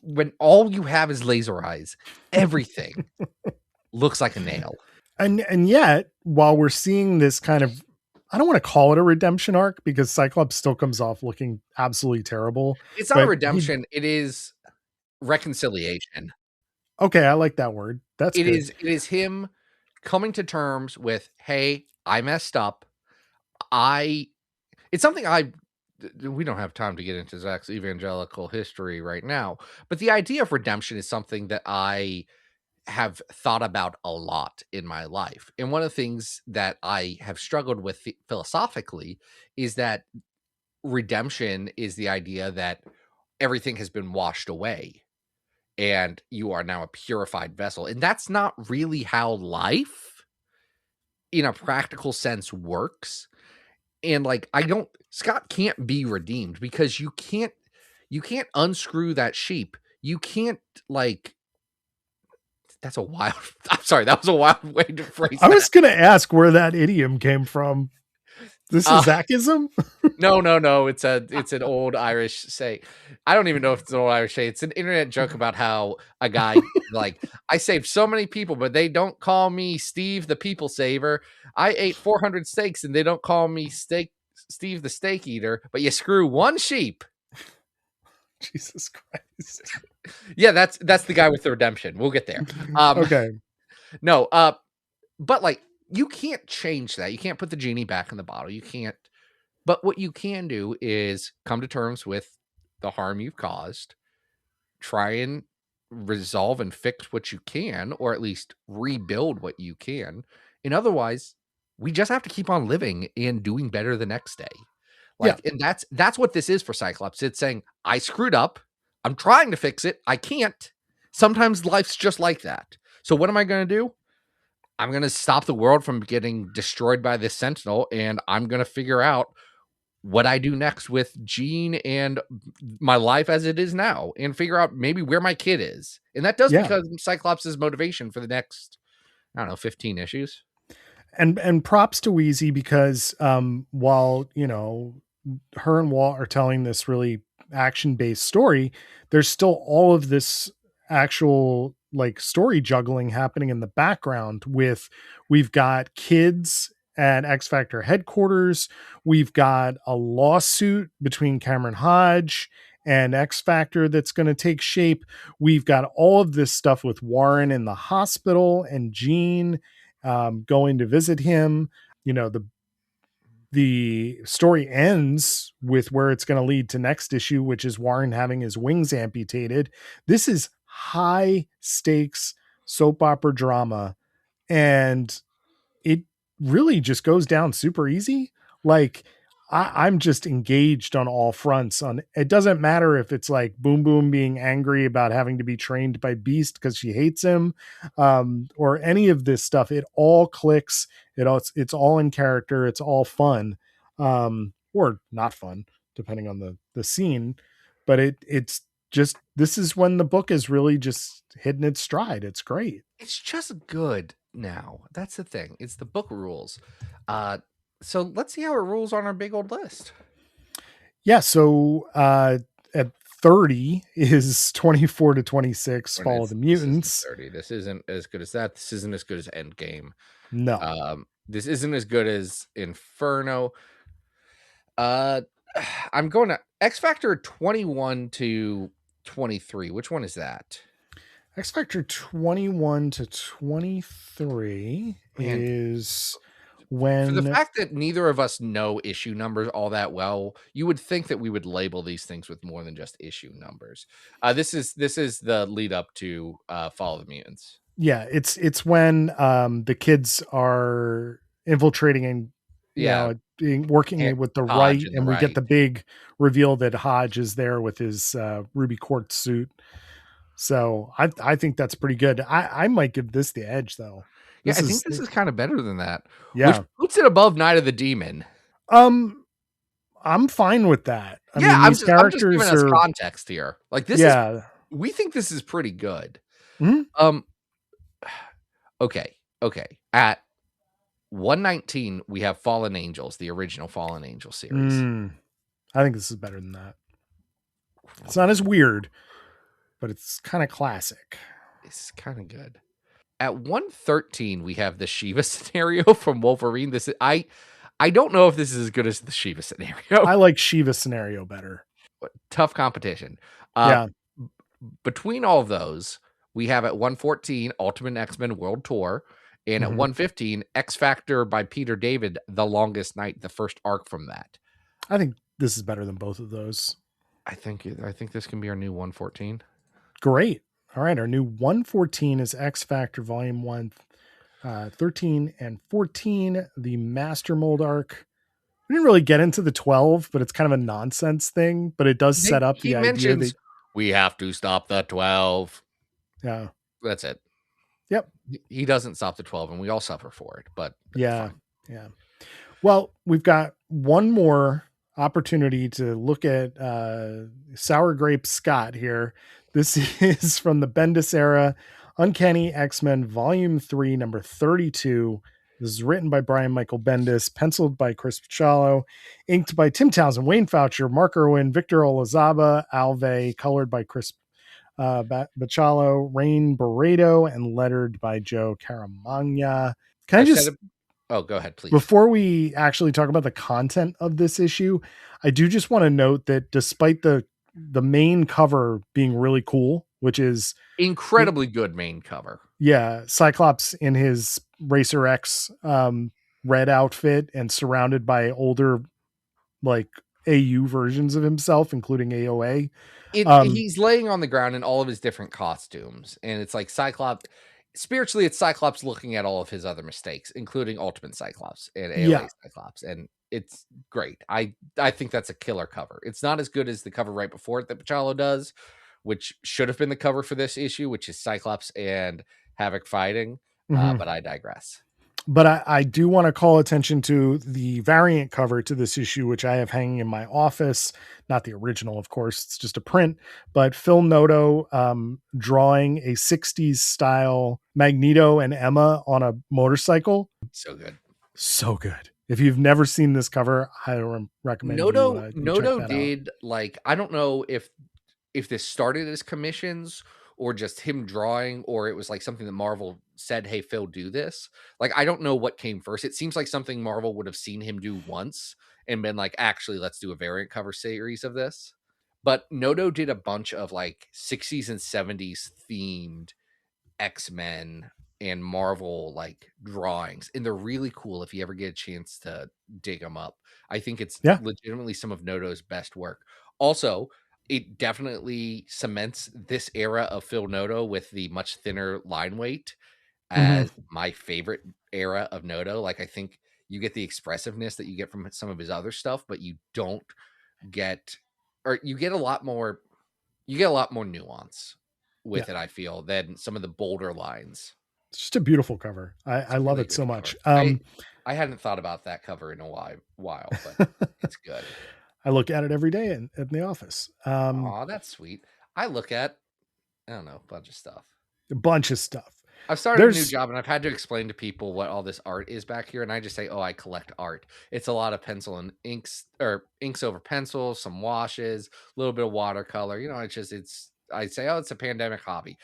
[SPEAKER 3] When all you have is laser eyes, everything looks like a nail.
[SPEAKER 4] And yet, while we're seeing this kind of, I don't want to call it a redemption arc, because Cyclops still comes off looking absolutely terrible.
[SPEAKER 3] It's not a redemption. It is reconciliation.
[SPEAKER 4] Okay, I like that word. It
[SPEAKER 3] is him coming to terms with, hey, I messed up. It's something we don't have time to get into Zach's evangelical history right now, but the idea of redemption is something that I have thought about a lot in my life. And one of the things that I have struggled with philosophically is that redemption is the idea that everything has been washed away and you are now a purified vessel. And that's not really how life in a practical sense works. And like, Scott can't be redeemed, because you can't unscrew that sheep. You can't that's a wild, I'm sorry, that was a wild way to phrase that.
[SPEAKER 4] I was going to ask where that idiom came from. This is Zachism?
[SPEAKER 3] No. It's an old Irish say. I don't even know if it's an old Irish say. It's an internet joke about how a guy I saved so many people, but they don't call me Steve the People Saver. I ate 400 steaks and they don't call me Steve the Steak Eater, but you screw one sheep.
[SPEAKER 4] Jesus Christ.
[SPEAKER 3] Yeah, that's the guy with the redemption. We'll get there.
[SPEAKER 4] Okay.
[SPEAKER 3] No, but you can't change that. You can't put the genie back in the bottle. You can't. But what you can do is come to terms with the harm you've caused, try and resolve and fix what you can, or at least rebuild what you can. And otherwise, we just have to keep on living and doing better the next day. And that's what this is for Cyclops. It's saying, I screwed up. I'm trying to fix it. I can't. Sometimes life's just like that. So what am I going to do? I'm going to stop the world from getting destroyed by this sentinel, and I'm going to figure out what I do next with Jean and my life as it is now, and figure out maybe where my kid is. And that does
[SPEAKER 4] Yeah.
[SPEAKER 3] become Cyclops' motivation for the next, I don't know, 15 issues.
[SPEAKER 4] And props to Wheezy, because while, her and Walt are telling this really action-based story, there's still all of this actual like story juggling happening in the background with, we've got kids at X Factor headquarters, we've got a lawsuit between Cameron Hodge and X Factor that's going to take shape, we've got all of this stuff with Warren in the hospital and Jean going to visit him. The story ends with where it's going to lead to next issue, which is Warren having his wings amputated. This is high stakes soap opera drama, and it really just goes down super easy. Like, I'm just engaged on all fronts. On it doesn't matter if it's like Boom Boom being angry about having to be trained by Beast because she hates him, or any of this stuff. It all clicks. It's all in character. It's all fun, or not fun, depending on the scene. But it's just, this is when the book is really just hitting its stride. It's great.
[SPEAKER 3] It's just good now. That's the thing. It's the book rules. So let's see how it rules on our big old list.
[SPEAKER 4] Yeah. So at 30 is 24 to 26, Fall of the Mutants.
[SPEAKER 3] This isn't as good as that. This isn't as good as Endgame.
[SPEAKER 4] No.
[SPEAKER 3] This isn't as good as Inferno. I'm going to X Factor 21 to 23. Which one is that?
[SPEAKER 4] X Factor 21 to 23 is when,
[SPEAKER 3] for the fact that neither of us know issue numbers all that well, you would think that we would label these things with more than just issue numbers. This is the lead up to Fall of the Mutants.
[SPEAKER 4] Yeah, it's when the kids are infiltrating and working with the
[SPEAKER 3] Hodge
[SPEAKER 4] right, and we
[SPEAKER 3] right.
[SPEAKER 4] get the big reveal that Hodge is there with his ruby quartz suit. So I think that's pretty good. I might give this the edge, though.
[SPEAKER 3] I think this is kind of better than that.
[SPEAKER 4] Yeah.
[SPEAKER 3] Which puts it above Night of the Demon.
[SPEAKER 4] I'm fine with that. I mean,
[SPEAKER 3] I'm
[SPEAKER 4] these
[SPEAKER 3] just
[SPEAKER 4] characters
[SPEAKER 3] giving us context here. Like, this is, we think this is pretty good.
[SPEAKER 4] Mm-hmm.
[SPEAKER 3] Okay. At 119, we have Fallen Angels, the original Fallen Angel series.
[SPEAKER 4] I think this is better than that. It's not as weird, but it's kind of classic.
[SPEAKER 3] It's kind of good. At 113, we have the Shiva scenario from Wolverine. This is, I don't know if this is as good as the Shiva scenario.
[SPEAKER 4] I like Shiva scenario better.
[SPEAKER 3] Tough competition. Between all of those, we have at 114 Ultimate X-Men World Tour, and at 115 X Factor by Peter David, The Longest Night, the first arc from that.
[SPEAKER 4] I think this is better than both of those.
[SPEAKER 3] I think this can be our new 114.
[SPEAKER 4] Great. All right, our new 114 is X Factor Volume 1, 13 and 14, the Master Mold arc. We didn't really get into the 12, but it's kind of a nonsense thing, but it does set up the idea that
[SPEAKER 3] we have to stop the 12.
[SPEAKER 4] Yeah.
[SPEAKER 3] That's it.
[SPEAKER 4] Yep.
[SPEAKER 3] He doesn't stop the 12, and we all suffer for it, but
[SPEAKER 4] yeah. Well, we've got one more opportunity to look at Sour Grape Scott here. This is from the Bendis era, Uncanny X-Men Volume 3, number 32. This is written by Brian Michael Bendis, penciled by Chris Picciolo, inked by Tim Townsend, Wayne Foucher, Mark Irwin, Victor Olazaba, Alve, colored by Chris Picciolo, Rain Barreto, and lettered by Joe Caramagna. Can I just...
[SPEAKER 3] Oh, go ahead, please.
[SPEAKER 4] Before we actually talk about the content of this issue, I do just want to note that despite the main cover being really cool, which is
[SPEAKER 3] incredibly good main cover.
[SPEAKER 4] Yeah. Cyclops in his Racer X red outfit and surrounded by older like AU versions of himself, including AOA.
[SPEAKER 3] He's laying on the ground in all of his different costumes. And it's like Cyclops. Spiritually, it's Cyclops looking at all of his other mistakes, including Ultimate Cyclops and AOA Cyclops. And it's great. I think that's a killer cover. It's not as good as the cover right before it that Picciolo does, which should have been the cover for this issue, which is Cyclops and Havok fighting. But I digress.
[SPEAKER 4] But I do want to call attention to the variant cover to this issue, which I have hanging in my office. Not the original, of course, it's just a print, but Phil Noto drawing a 60s style Magneto and Emma on a motorcycle.
[SPEAKER 3] So good.
[SPEAKER 4] So good. If you've never seen this cover, I recommend
[SPEAKER 3] Noto
[SPEAKER 4] you check that
[SPEAKER 3] did like, I don't know if this started as commissions or just him drawing, or it was like something that Marvel said, hey, Phil, do this. Like, I don't know what came first. It seems like something Marvel would have seen him do once and been like, actually, let's do a variant cover series of this. But Noto did a bunch of like 60s and 70s themed X-Men and Marvel like drawings, and they're really cool if you ever get a chance to dig them up. I think it's legitimately some of Noto's best work. Also, it definitely cements this era of Phil Noto with the much thinner line weight as my favorite era of Noto. Like, I think you get the expressiveness that you get from some of his other stuff, but you don't get, or you get a lot more nuance with it, I feel, than some of the bolder lines.
[SPEAKER 4] It's just a beautiful cover. I love it so much.
[SPEAKER 3] I hadn't thought about that cover in a while, but it's good.
[SPEAKER 4] I look at it every day in the office.
[SPEAKER 3] Oh, that's sweet. I look at, I don't know, a bunch of stuff. I've started a new job, and I've had to explain to people what all this art is back here, and I just say, oh, I collect art. It's a lot of pencil and inks, or inks over pencil, some washes, a little bit of watercolor. You know, I say, oh, it's a pandemic hobby.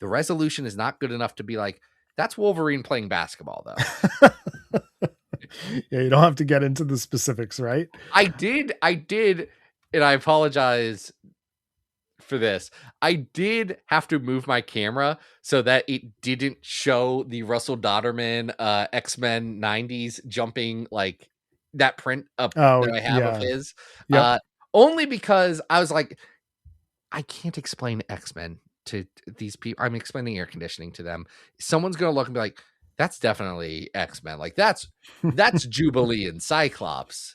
[SPEAKER 3] The resolution is not good enough to be like, that's Wolverine playing basketball, though.
[SPEAKER 4] Yeah, you don't have to get into the specifics, right?
[SPEAKER 3] I did, and I apologize for this. I did have to move my camera so that it didn't show the Russell Dodderman X-Men 90s jumping, like that print up that I have of his. Only because I was like, I can't explain X-Men to these people. I'm explaining air conditioning to them. Someone's gonna look and be like, that's definitely X-Men. Like, that's Jubilee and Cyclops.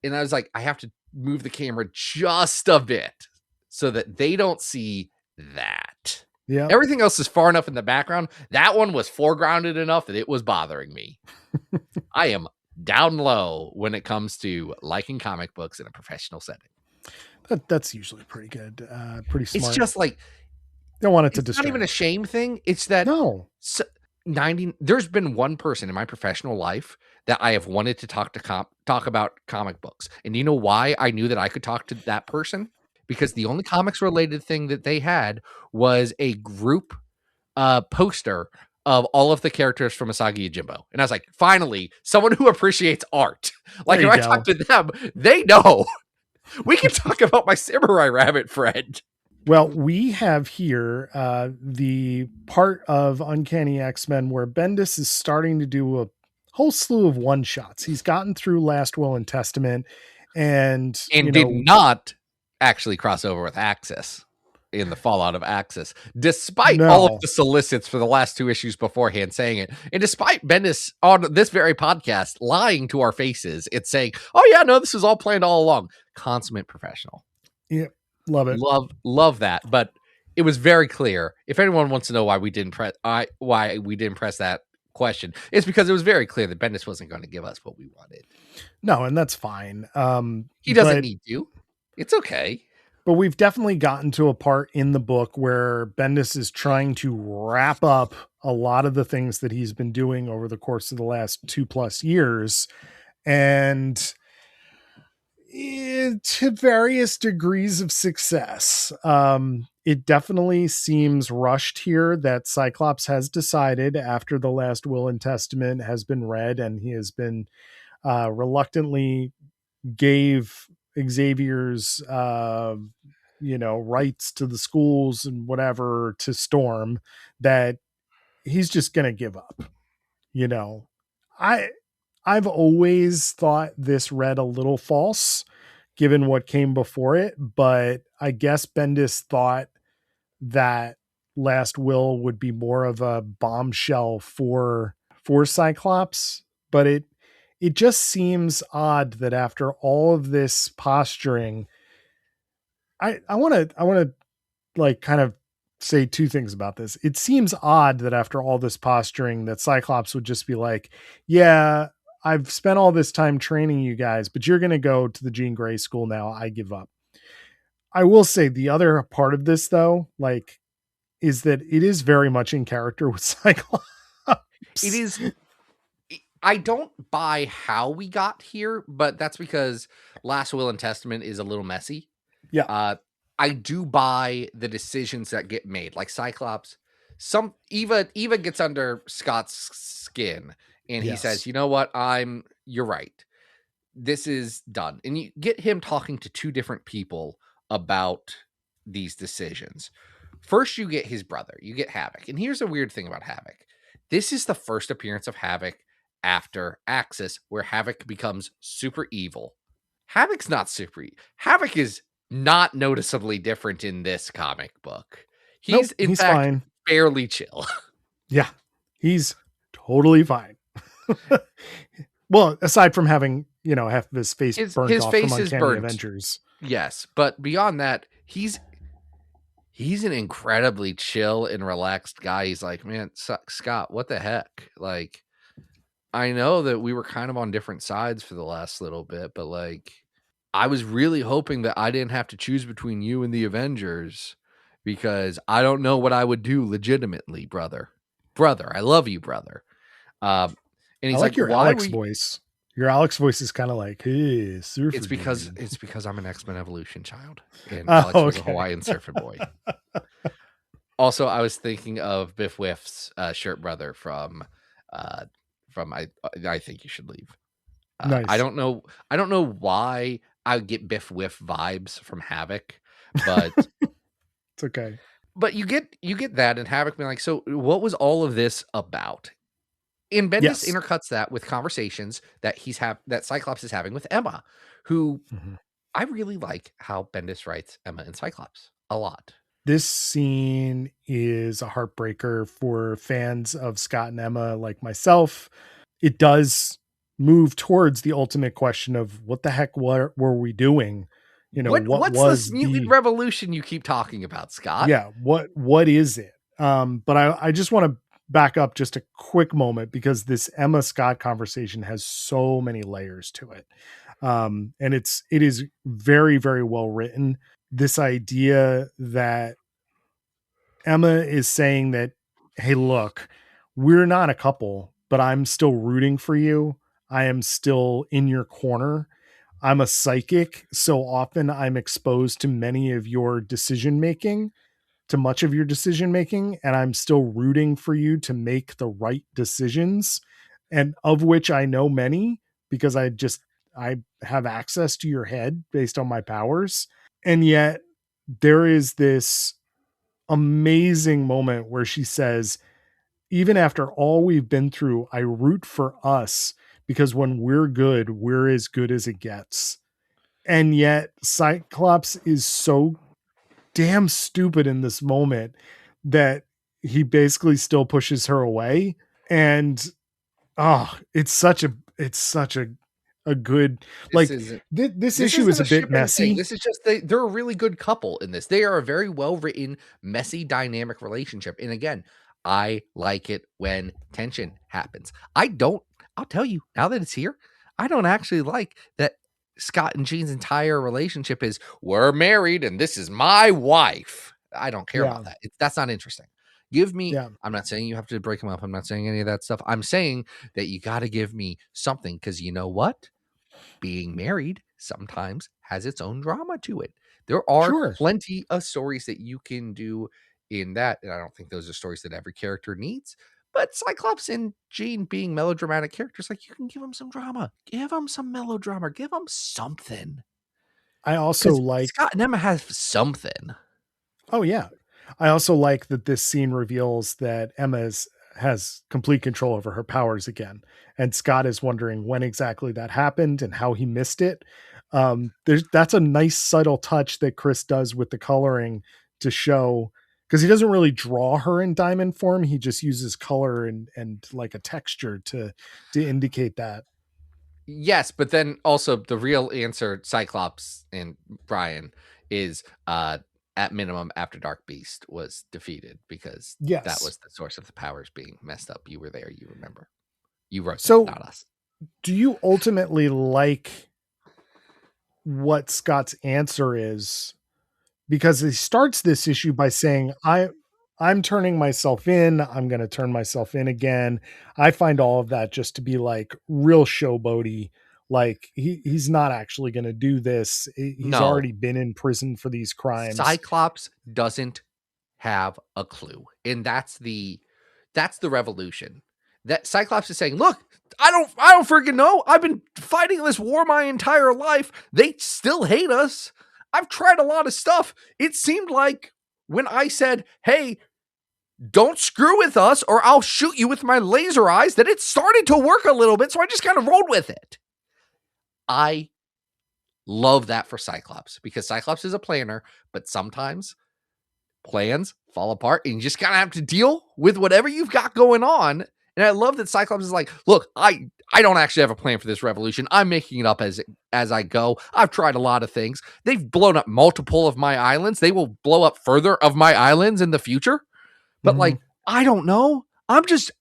[SPEAKER 3] And I was like, I have to move the camera just a bit so that they don't see that.
[SPEAKER 4] Yeah.
[SPEAKER 3] Everything else is far enough in the background. That one was foregrounded enough that it was bothering me. I am down low when it comes to liking comic books in a professional setting.
[SPEAKER 4] That's usually pretty good. Pretty smart.
[SPEAKER 3] It's just like,
[SPEAKER 4] don't want it to distract.
[SPEAKER 3] It's not even a shame thing. It's that there's been one person in my professional life that I have wanted to talk about comic books. And you know why I knew that I could talk to that person? Because the only comics related thing that they had was a group poster of all of the characters from Asagi Yojimbo. And I was like, finally, someone who appreciates art. Like, if I talk to them, they know. We can talk about my Samurai Rabbit friend.
[SPEAKER 4] Well, we have here the part of Uncanny X-Men where Bendis is starting to do a whole slew of one-shots. He's gotten through Last Will and Testament and
[SPEAKER 3] did not actually cross over with Axis in the fallout of Axis, despite all of the solicits for the last two issues beforehand saying it. And despite Bendis on this very podcast lying to our faces, it's saying, oh yeah, no, this was all planned all along. Consummate professional.
[SPEAKER 4] Yep. Love it.
[SPEAKER 3] Love that. But it was very clear. If anyone wants to know why we didn't press that question, it's because it was very clear that Bendis wasn't going to give us what we wanted.
[SPEAKER 4] No, and that's fine.
[SPEAKER 3] He doesn't need to. It's okay.
[SPEAKER 4] But we've definitely gotten to a part in the book where Bendis is trying to wrap up a lot of the things that he's been doing over the course of the last 2+ years. And to various degrees of success. It definitely seems rushed here that Cyclops has decided after the Last Will and Testament has been read and he has been reluctantly gave Xavier's rights to the schools and whatever to Storm, that he's just gonna give up. I've always thought this read a little false given what came before it, but I guess Bendis thought that Last Will would be more of a bombshell for Cyclops, but it just seems odd that after all of this posturing, I want to like kind of say two things about this. It seems odd that after all this posturing that Cyclops would just be like, yeah, I've spent all this time training you guys, but you're going to go to the Jean Grey school now. I give up. I will say the other part of this though, like, is that it is very much in character with Cyclops.
[SPEAKER 3] It is. I don't buy how we got here, but that's because Last Will and Testament is a little messy.
[SPEAKER 4] Yeah.
[SPEAKER 3] I do buy the decisions that get made. Like Cyclops, Eva gets under Scott's skin and he says, "You know what? You're right. This is done." And you get him talking to two different people about these decisions. First, you get his brother. You get Havok. And here's a weird thing about Havok. This is the first appearance of Havok after Axis, where Havok becomes super evil. Havok's not super evil. Havok is not noticeably different in this comic book. He's in fact
[SPEAKER 4] fine.
[SPEAKER 3] fairly chill.
[SPEAKER 4] Yeah, he's totally fine. Well, aside from having, half of his face burnt
[SPEAKER 3] his
[SPEAKER 4] off
[SPEAKER 3] face
[SPEAKER 4] from
[SPEAKER 3] is
[SPEAKER 4] Uncanny
[SPEAKER 3] burnt.
[SPEAKER 4] Avengers.
[SPEAKER 3] Yes, but beyond that, he's an incredibly chill and relaxed guy. He's like, "Man, Scott, what the heck? Like, I know that we were kind of on different sides for the last little bit, but like, I was really hoping that I didn't have to choose between you and the Avengers because I don't know what I would do legitimately, brother. Brother, I love you, brother." And he's
[SPEAKER 4] I like your
[SPEAKER 3] "Why
[SPEAKER 4] Alex voice. Your Alex voice is kind of like, hey, surfer
[SPEAKER 3] It's because
[SPEAKER 4] dude."
[SPEAKER 3] I'm an X-Men Evolution child, and Alex was a Hawaiian surfer boy. Also, I was thinking of Biff Whiff's shirt brother from I Think You Should Leave.
[SPEAKER 4] Nice.
[SPEAKER 3] I don't know why I get Biff Whiff vibes from Havok, but
[SPEAKER 4] it's okay.
[SPEAKER 3] But you get that, and Havok being like, "So, what was all of this about?" And Bendis intercuts that with conversations that that Cyclops is having with Emma, who I really like how Bendis writes Emma and Cyclops a lot.
[SPEAKER 4] This scene is a heartbreaker for fans of Scott and Emma like myself. It does move towards the ultimate question of what the heck were we doing?
[SPEAKER 3] What's
[SPEAKER 4] was
[SPEAKER 3] this mutant revolution you keep talking about, Scott?
[SPEAKER 4] Yeah, what is it? But I just want to back up just a quick moment because this Emma Scott conversation has so many layers to it. And it is very, very well written. This idea that Emma is saying that, hey, look, we're not a couple, but I'm still rooting for you. I am still in your corner. I'm a psychic, so often I'm exposed to many of your decision making, to much of your decision making, and I'm still rooting for you to make the right decisions, and of which I know many because I have access to your head based on my powers. And yet there is this amazing moment where she says, even after all we've been through, I root for us because when we're good, we're as good as it gets. And yet Cyclops is so damn stupid in this moment that he basically still pushes her away. And it's such a good, this issue is a bit messy.
[SPEAKER 3] This is just they're a really good couple in this. They are a very well written, messy, dynamic relationship. And again, I like it when tension happens. I'll tell you now that it's here, I don't actually like that Scott and Jean's entire relationship is we're married and this is my wife. I don't care about that. That's not interesting. Give me, I'm not saying you have to break them up. I'm not saying any of that stuff. I'm saying that you got to give me something because you know what? Being married sometimes has its own drama to it. There are plenty of stories that you can do in that. And I don't think those are stories that every character needs. But Cyclops and Jean being melodramatic characters, like you can give them some drama, give them some melodrama, give them something.
[SPEAKER 4] I also like
[SPEAKER 3] Scott and Emma have something.
[SPEAKER 4] Oh yeah. I also like that this scene reveals that Emma has complete control over her powers again. And Scott is wondering when exactly that happened and how he missed it. That's a nice subtle touch that Chris does with the coloring to show, because he doesn't really draw her in diamond form. He just uses color and like a texture to indicate that.
[SPEAKER 3] Yes, but then also the real answer, Cyclops and Brian, is at minimum After Dark Beast was defeated, because that
[SPEAKER 4] Yes.
[SPEAKER 3] was the source of the powers being messed up. You were there, you remember. You wrote
[SPEAKER 4] So-
[SPEAKER 3] that, not us.
[SPEAKER 4] Do you ultimately like what Scott's answer is? Because he starts this issue by saying, I'm turning myself in. I'm going to turn myself in again. I find all of that just to be like real showboaty. Like he's not actually going to do this. He's
[SPEAKER 3] No.
[SPEAKER 4] already been in prison for these crimes.
[SPEAKER 3] Cyclops doesn't have a clue. And that's the revolution. That Cyclops is saying, look, I don't freaking know. I've been fighting this war my entire life. They still hate us. I've tried a lot of stuff. It seemed like when I said, hey, don't screw with us or I'll shoot you with my laser eyes, that it started to work a little bit. So I just kind of rolled with it. I love that for Cyclops, because Cyclops is a planner, but sometimes plans fall apart and you just kind of have to deal with whatever you've got going on. And I love that Cyclops is like, look, I don't actually have a plan for this revolution. I'm making it up as I go. I've tried a lot of things. They've blown up multiple of my islands. They will blow up further of my islands in the future. But like, I don't know. I'm just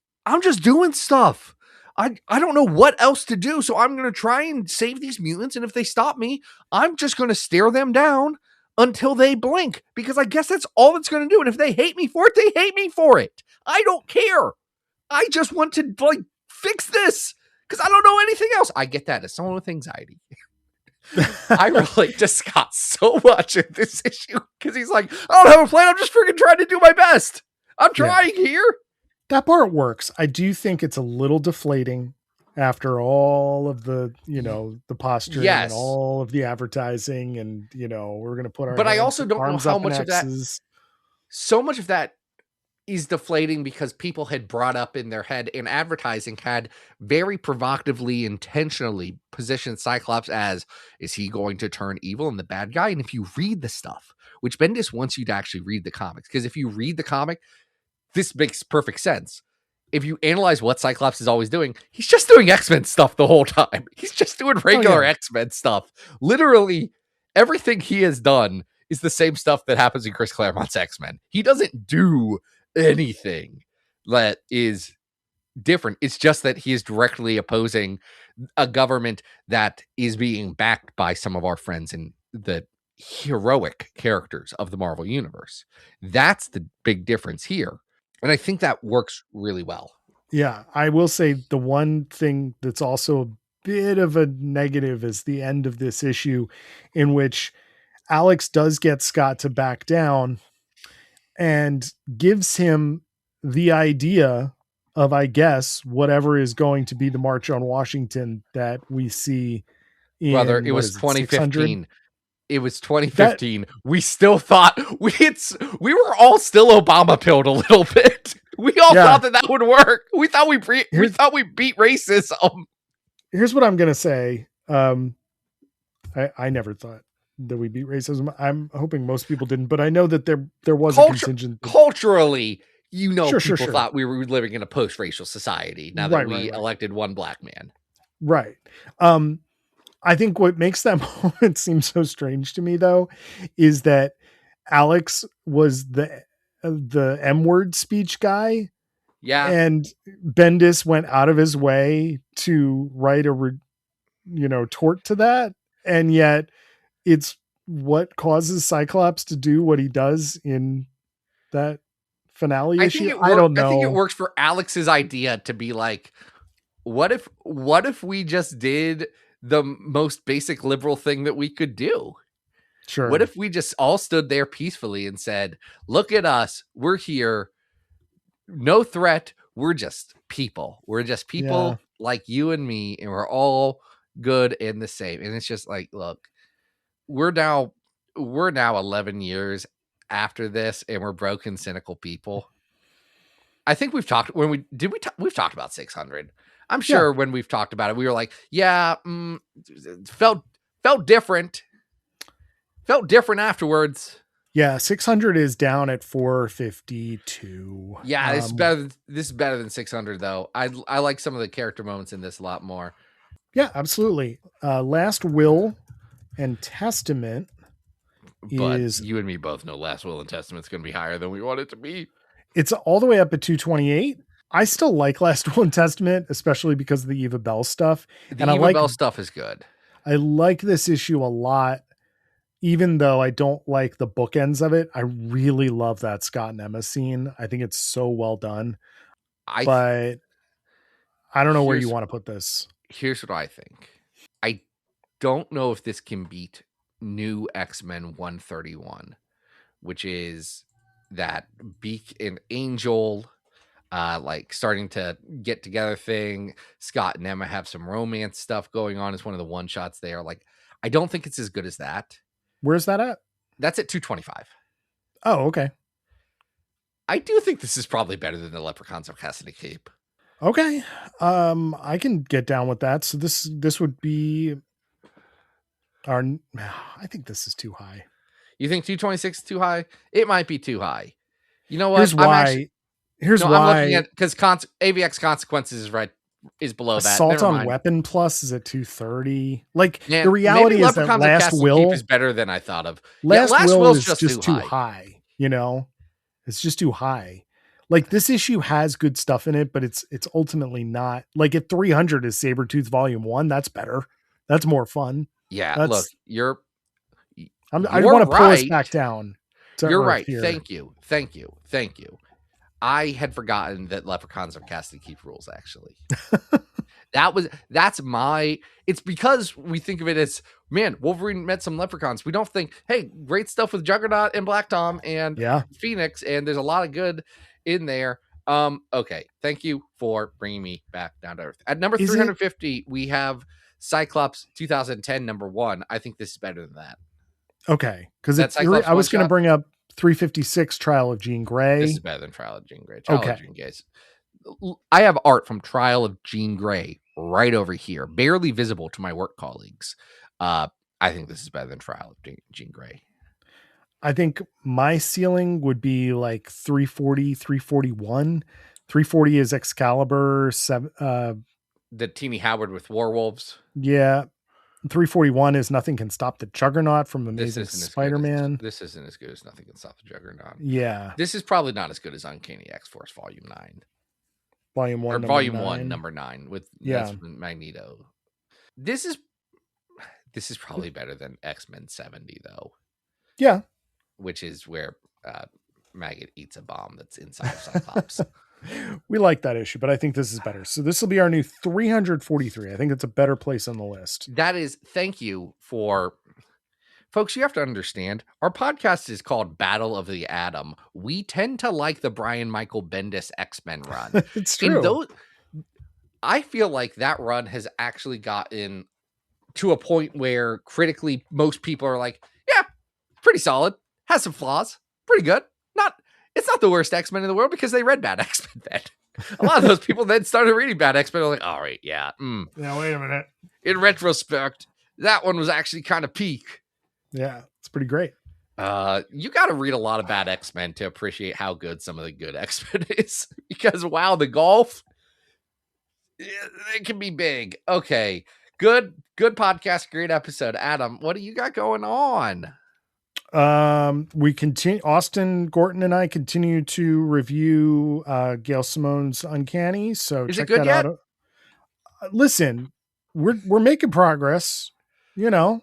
[SPEAKER 3] doing stuff. I don't know what else to do. So I'm going to try and save these mutants. And if they stop me, I'm just going to stare them down until they blink, because I guess that's all it's going to do. And if they hate me for it, they hate me for it. I don't care. I just want to like fix this because I don't know anything else. I get that as someone with anxiety. I relate to Scott so much in this issue because he's like, I don't have a plan. I'm just freaking trying to do my best. I'm trying here.
[SPEAKER 4] That part works. I do think it's a little deflating after all of the, the posturing and all of the advertising and, we're going to put our
[SPEAKER 3] But I also don't know how much of that, so much of that is deflating because people had brought up in their head, and advertising had very provocatively, intentionally positioned Cyclops as, is he going to turn evil and the bad guy? And if you read the stuff, which Bendis wants you to actually read the comics, because if you read the comic, this makes perfect sense. If you analyze what Cyclops is always doing, he's just doing X-Men stuff the whole time. He's just doing regular X-Men stuff. Literally, everything he has done is the same stuff that happens in Chris Claremont's X-Men. He doesn't do anything that is different. It's just that he is directly opposing a government that is being backed by some of our friends in the heroic characters of the Marvel Universe. That's the big difference here. And I think that works really well.
[SPEAKER 4] Yeah, I will say the one thing that's also a bit of a negative is the end of this issue, in which Alex does get Scott to back down and gives him the idea of, I guess, whatever is going to be the March on Washington that we see in,
[SPEAKER 3] brother, it was 2015.
[SPEAKER 4] 600?
[SPEAKER 3] It was 2015. We still thought we were all still Obama pilled a little bit. We all thought that would work. We thought we beat racism.
[SPEAKER 4] Here's what I'm gonna say. I never thought that we beat racism. I'm hoping most people didn't, but I know that there was a contingent
[SPEAKER 3] culturally. People
[SPEAKER 4] sure.
[SPEAKER 3] thought we were living in a post-racial society now that we elected one black man.
[SPEAKER 4] Right. I think what makes that moment seem so strange to me, though, is that Alex was the M-word speech guy.
[SPEAKER 3] Yeah.
[SPEAKER 4] And Bendis went out of his way to write a, tort to that. And yet it's what causes Cyclops to do what he does in that finale issue. I don't know.
[SPEAKER 3] I think it works for Alex's idea to be like, what if we just did the most basic liberal thing that we could do?
[SPEAKER 4] Sure.
[SPEAKER 3] What if we just all stood there peacefully and said, look at us, we're here, no threat, we're just people. We're just people like you and me, and we're all good and the same. And it's just like, look, we're now 11 years after this, and we're broken, cynical people. I think we've talked we've talked about 600. I'm sure when we've talked about it, we were like, felt different. Felt different afterwards.
[SPEAKER 4] Yeah, 600 is down at 452.
[SPEAKER 3] Yeah, it's better. This is better than 600, though. I like some of the character moments in this a lot more.
[SPEAKER 4] Yeah, absolutely. Last Will and Testament
[SPEAKER 3] But
[SPEAKER 4] is
[SPEAKER 3] you and me both know Last Will and Testament's going to be higher than we want it to be.
[SPEAKER 4] it's all the way up at 228. I still like Last Will and Testament, especially because of the Eva Bell stuff.
[SPEAKER 3] The
[SPEAKER 4] And
[SPEAKER 3] Eva Bell stuff is good.
[SPEAKER 4] I like this issue a lot, even though I don't like the bookends of it. I really love that Scott and Emma scene. I think it's so well done. But I don't know where you want to put this.
[SPEAKER 3] Here's what I think. I don't know if this can beat New X-Men 131, which is that Beak and Angel like starting to get together thing. Scott and Emma have some romance stuff going on. It's one of the one shots there. Like, I don't think it's as good as that.
[SPEAKER 4] Where's that at?
[SPEAKER 3] That's at 225.
[SPEAKER 4] Oh, okay.
[SPEAKER 3] I do think this is probably better than the Leprechauns of Cassidy Cape.
[SPEAKER 4] Okay. I can get down with that. So this would be our, I think this is too high.
[SPEAKER 3] You think 226 is too high? It might be too high. You know what?
[SPEAKER 4] Here's why.
[SPEAKER 3] I'm looking at, because AVX Consequences is below that.
[SPEAKER 4] Assault on Weapon Plus is at 230. Like,
[SPEAKER 3] Man,
[SPEAKER 4] the reality is that Last Will
[SPEAKER 3] is better than I thought of.
[SPEAKER 4] Last Will is just too high. You know, it's just too high. Like, this issue has good stuff in it, but it's ultimately not. Like, at 300 is Sabretooth Volume 1. That's better. That's more fun.
[SPEAKER 3] Yeah,
[SPEAKER 4] look, I
[SPEAKER 3] you're
[SPEAKER 4] want to pull us
[SPEAKER 3] right.
[SPEAKER 4] back down.
[SPEAKER 3] You're right. Here. Thank you. I had forgotten that Leprechauns of Cassidy Keep rules, actually. It's because we think of it as, man, Wolverine met some leprechauns. We don't think, hey, great stuff with Juggernaut and Black Tom and Phoenix, and there's a lot of good in there. Okay, thank you for bringing me back down to earth. At number 350, we have Cyclops 2010 number 1. I think this is better than that.
[SPEAKER 4] Okay, because I was going to bring up 356 Trial of Jean Grey.
[SPEAKER 3] This is better than Trial of Jean Grey. Trial of Jean Grey. I have art from Trial of Jean Grey right over here, barely visible to my work colleagues. I think this is better than Trial of Jean Grey.
[SPEAKER 4] I think my ceiling would be like 340, 341. 340 is Excalibur.
[SPEAKER 3] The Teeny Howard with Werewolves.
[SPEAKER 4] Yeah. 341 is Nothing Can Stop the Juggernaut from Amazing Spider-Man.
[SPEAKER 3] This isn't as good as Nothing Can Stop the Juggernaut.
[SPEAKER 4] Yeah.
[SPEAKER 3] This is probably not as good as Uncanny X-Force Volume 9.
[SPEAKER 4] Volume 1,
[SPEAKER 3] Volume 1, number 9 with Magneto. This is probably better than X-Men 70, though.
[SPEAKER 4] Yeah.
[SPEAKER 3] Which is where Maggot eats a bomb that's inside of Cyclops.
[SPEAKER 4] We like that issue, but I think this is better. So this will be our new 343. I think it's a better place on the list.
[SPEAKER 3] That is, thank you for... Folks, you have to understand, our podcast is called Battle of the Atom. We tend to like the Brian Michael Bendis X-Men run.
[SPEAKER 4] It's true.
[SPEAKER 3] I feel like that run has actually gotten to a point where critically most people are like, yeah, pretty solid. Has some flaws. Pretty good. It's not the worst X-Men in the world because they read bad X-Men then. A lot of those people then started reading bad X-Men. Like, all right, yeah.
[SPEAKER 4] Yeah, wait a minute.
[SPEAKER 3] In retrospect, that one was actually kind of peak.
[SPEAKER 4] Yeah, it's pretty great.
[SPEAKER 3] You got to read a lot of bad X-Men to appreciate how good some of the good X-Men is. Because, wow, the golf, it can be big. Okay, good podcast, great episode. Adam, what do you got going on?
[SPEAKER 4] We continue. Austin Gorton and I continue to review Gail Simone's Uncanny. So
[SPEAKER 3] is
[SPEAKER 4] check
[SPEAKER 3] it good
[SPEAKER 4] that
[SPEAKER 3] yet?
[SPEAKER 4] out. Listen, we're making progress. You know,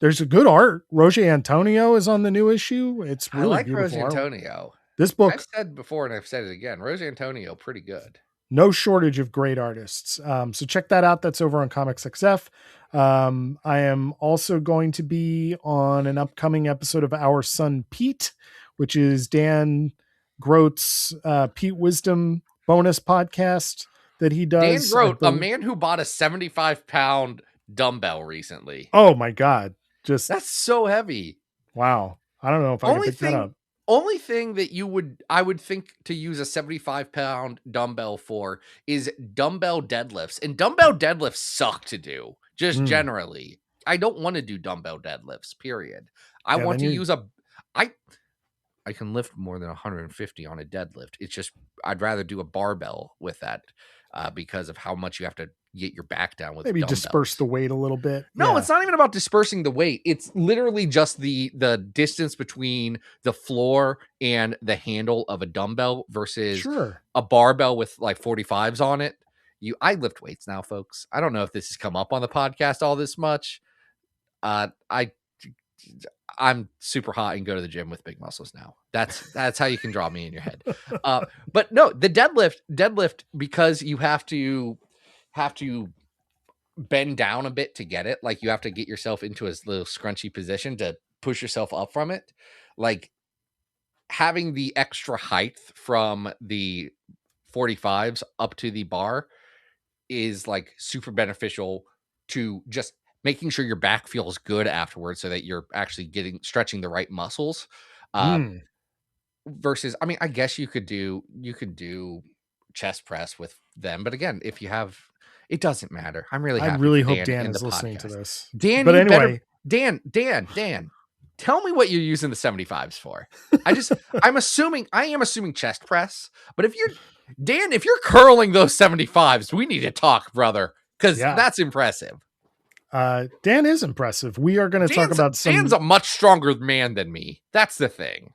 [SPEAKER 4] there's a good art. Roger Antonio is on the new issue. It's really
[SPEAKER 3] I like
[SPEAKER 4] beautiful.
[SPEAKER 3] Roger Antonio.
[SPEAKER 4] This book,
[SPEAKER 3] I've said before and I've said it again. Roger Antonio, pretty good.
[SPEAKER 4] No shortage of great artists. So check that out. That's over on Comics XF. I am also going to be on an upcoming episode of Our Son Pete, which is Dan Grote's Pete Wisdom bonus podcast that he does.
[SPEAKER 3] Dan Grote, a man who bought a 75-pound dumbbell recently.
[SPEAKER 4] Oh my God.
[SPEAKER 3] That's so heavy.
[SPEAKER 4] Wow. I don't know if I can pick that up.
[SPEAKER 3] Only thing that I would think to use a 75-pound dumbbell for is dumbbell deadlifts. And dumbbell deadlifts suck to do, just generally. I don't want to do dumbbell deadlifts, period. I want to use I can lift more than 150 on a deadlift. It's just, I'd rather do a barbell with that because of how much you have to get your back down with
[SPEAKER 4] maybe
[SPEAKER 3] dumbbells.
[SPEAKER 4] disperse the weight a little bit.
[SPEAKER 3] No,
[SPEAKER 4] Yeah.
[SPEAKER 3] it's not even about dispersing the weight. It's literally just the distance between the floor and the handle of a dumbbell versus
[SPEAKER 4] Sure.
[SPEAKER 3] a barbell with like 45s on it. I lift weights now, folks. I don't know if this has come up on the podcast all this much. I'm super hot and go to the gym with big muscles now. That's how you can draw me in your head. But no, the deadlift, because you have to bend down a bit to get it. Like you have to get yourself into a little scrunchy position to push yourself up from it. Like having the extra height from the 45s up to the bar is like super beneficial to just making sure your back feels good afterwards so that you're actually stretching the right muscles. Versus, I mean, I guess you could do chest press with them, but again, if you have, it doesn't matter. I'm really happy.
[SPEAKER 4] I really
[SPEAKER 3] for
[SPEAKER 4] hope Dan is listening
[SPEAKER 3] podcast.
[SPEAKER 4] to this.
[SPEAKER 3] Dan,
[SPEAKER 4] but anyway,
[SPEAKER 3] Dan, tell me what you're using the 75s for. I am assuming chest press, but if you're curling those 75s, we need to talk, brother, because that's impressive.
[SPEAKER 4] Dan is impressive. We are going to talk about
[SPEAKER 3] Dan's a much stronger man than me. That's the thing.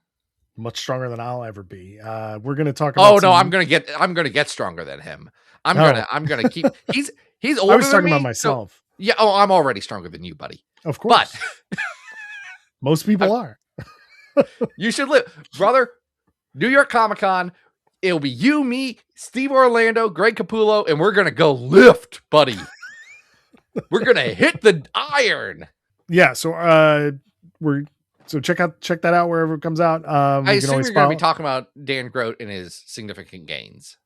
[SPEAKER 4] Much stronger than I'll ever be. We're going to talk about.
[SPEAKER 3] I'm going to get stronger than him. I'm going to keep. He's older.
[SPEAKER 4] I was talking
[SPEAKER 3] than me,
[SPEAKER 4] about myself.
[SPEAKER 3] So, yeah. Oh, I'm already stronger than you, buddy.
[SPEAKER 4] Of course.
[SPEAKER 3] But
[SPEAKER 4] most people are.
[SPEAKER 3] You should live, brother. New York Comic-Con. It'll be you, me, Steve Orlando, Greg Capullo, and we're going to go lift, buddy. We're going to hit the iron.
[SPEAKER 4] Yeah. So, check that out wherever it comes out.
[SPEAKER 3] I assume you're going to be talking about Dan Grote and his significant gains.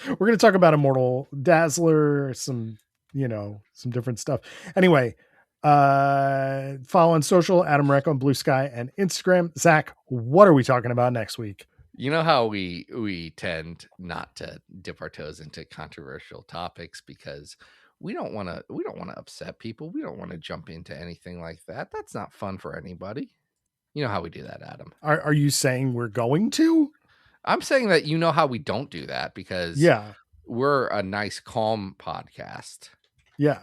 [SPEAKER 4] We're going to talk about Immortal Dazzler, some different stuff. Anyway, follow on social, Adam Recco on Blue Sky and Instagram. Zach, what are we talking about next week?
[SPEAKER 3] You know how we tend not to dip our toes into controversial topics because we don't want to upset people. We don't want to jump into anything like that. That's not fun for anybody. You know how we do that, Adam.
[SPEAKER 4] Are you saying we're going to?
[SPEAKER 3] I'm saying that you know how we don't do that because we're a nice, calm podcast.
[SPEAKER 4] Yeah.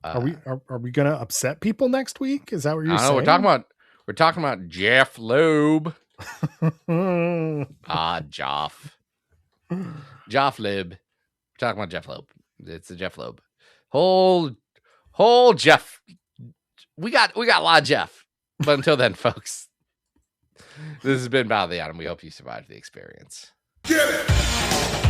[SPEAKER 4] Are we going to upset people next week? Is that what you're saying?
[SPEAKER 3] We're talking about Jeff Loeb. Joff Loeb. We're talking about Jeff Loeb. It's the Jeff Loeb. Whole Jeff. We got a lot of Jeff. But until then, folks, this has been Battle of the Atom. We hope you survived the experience.
[SPEAKER 2] Get it!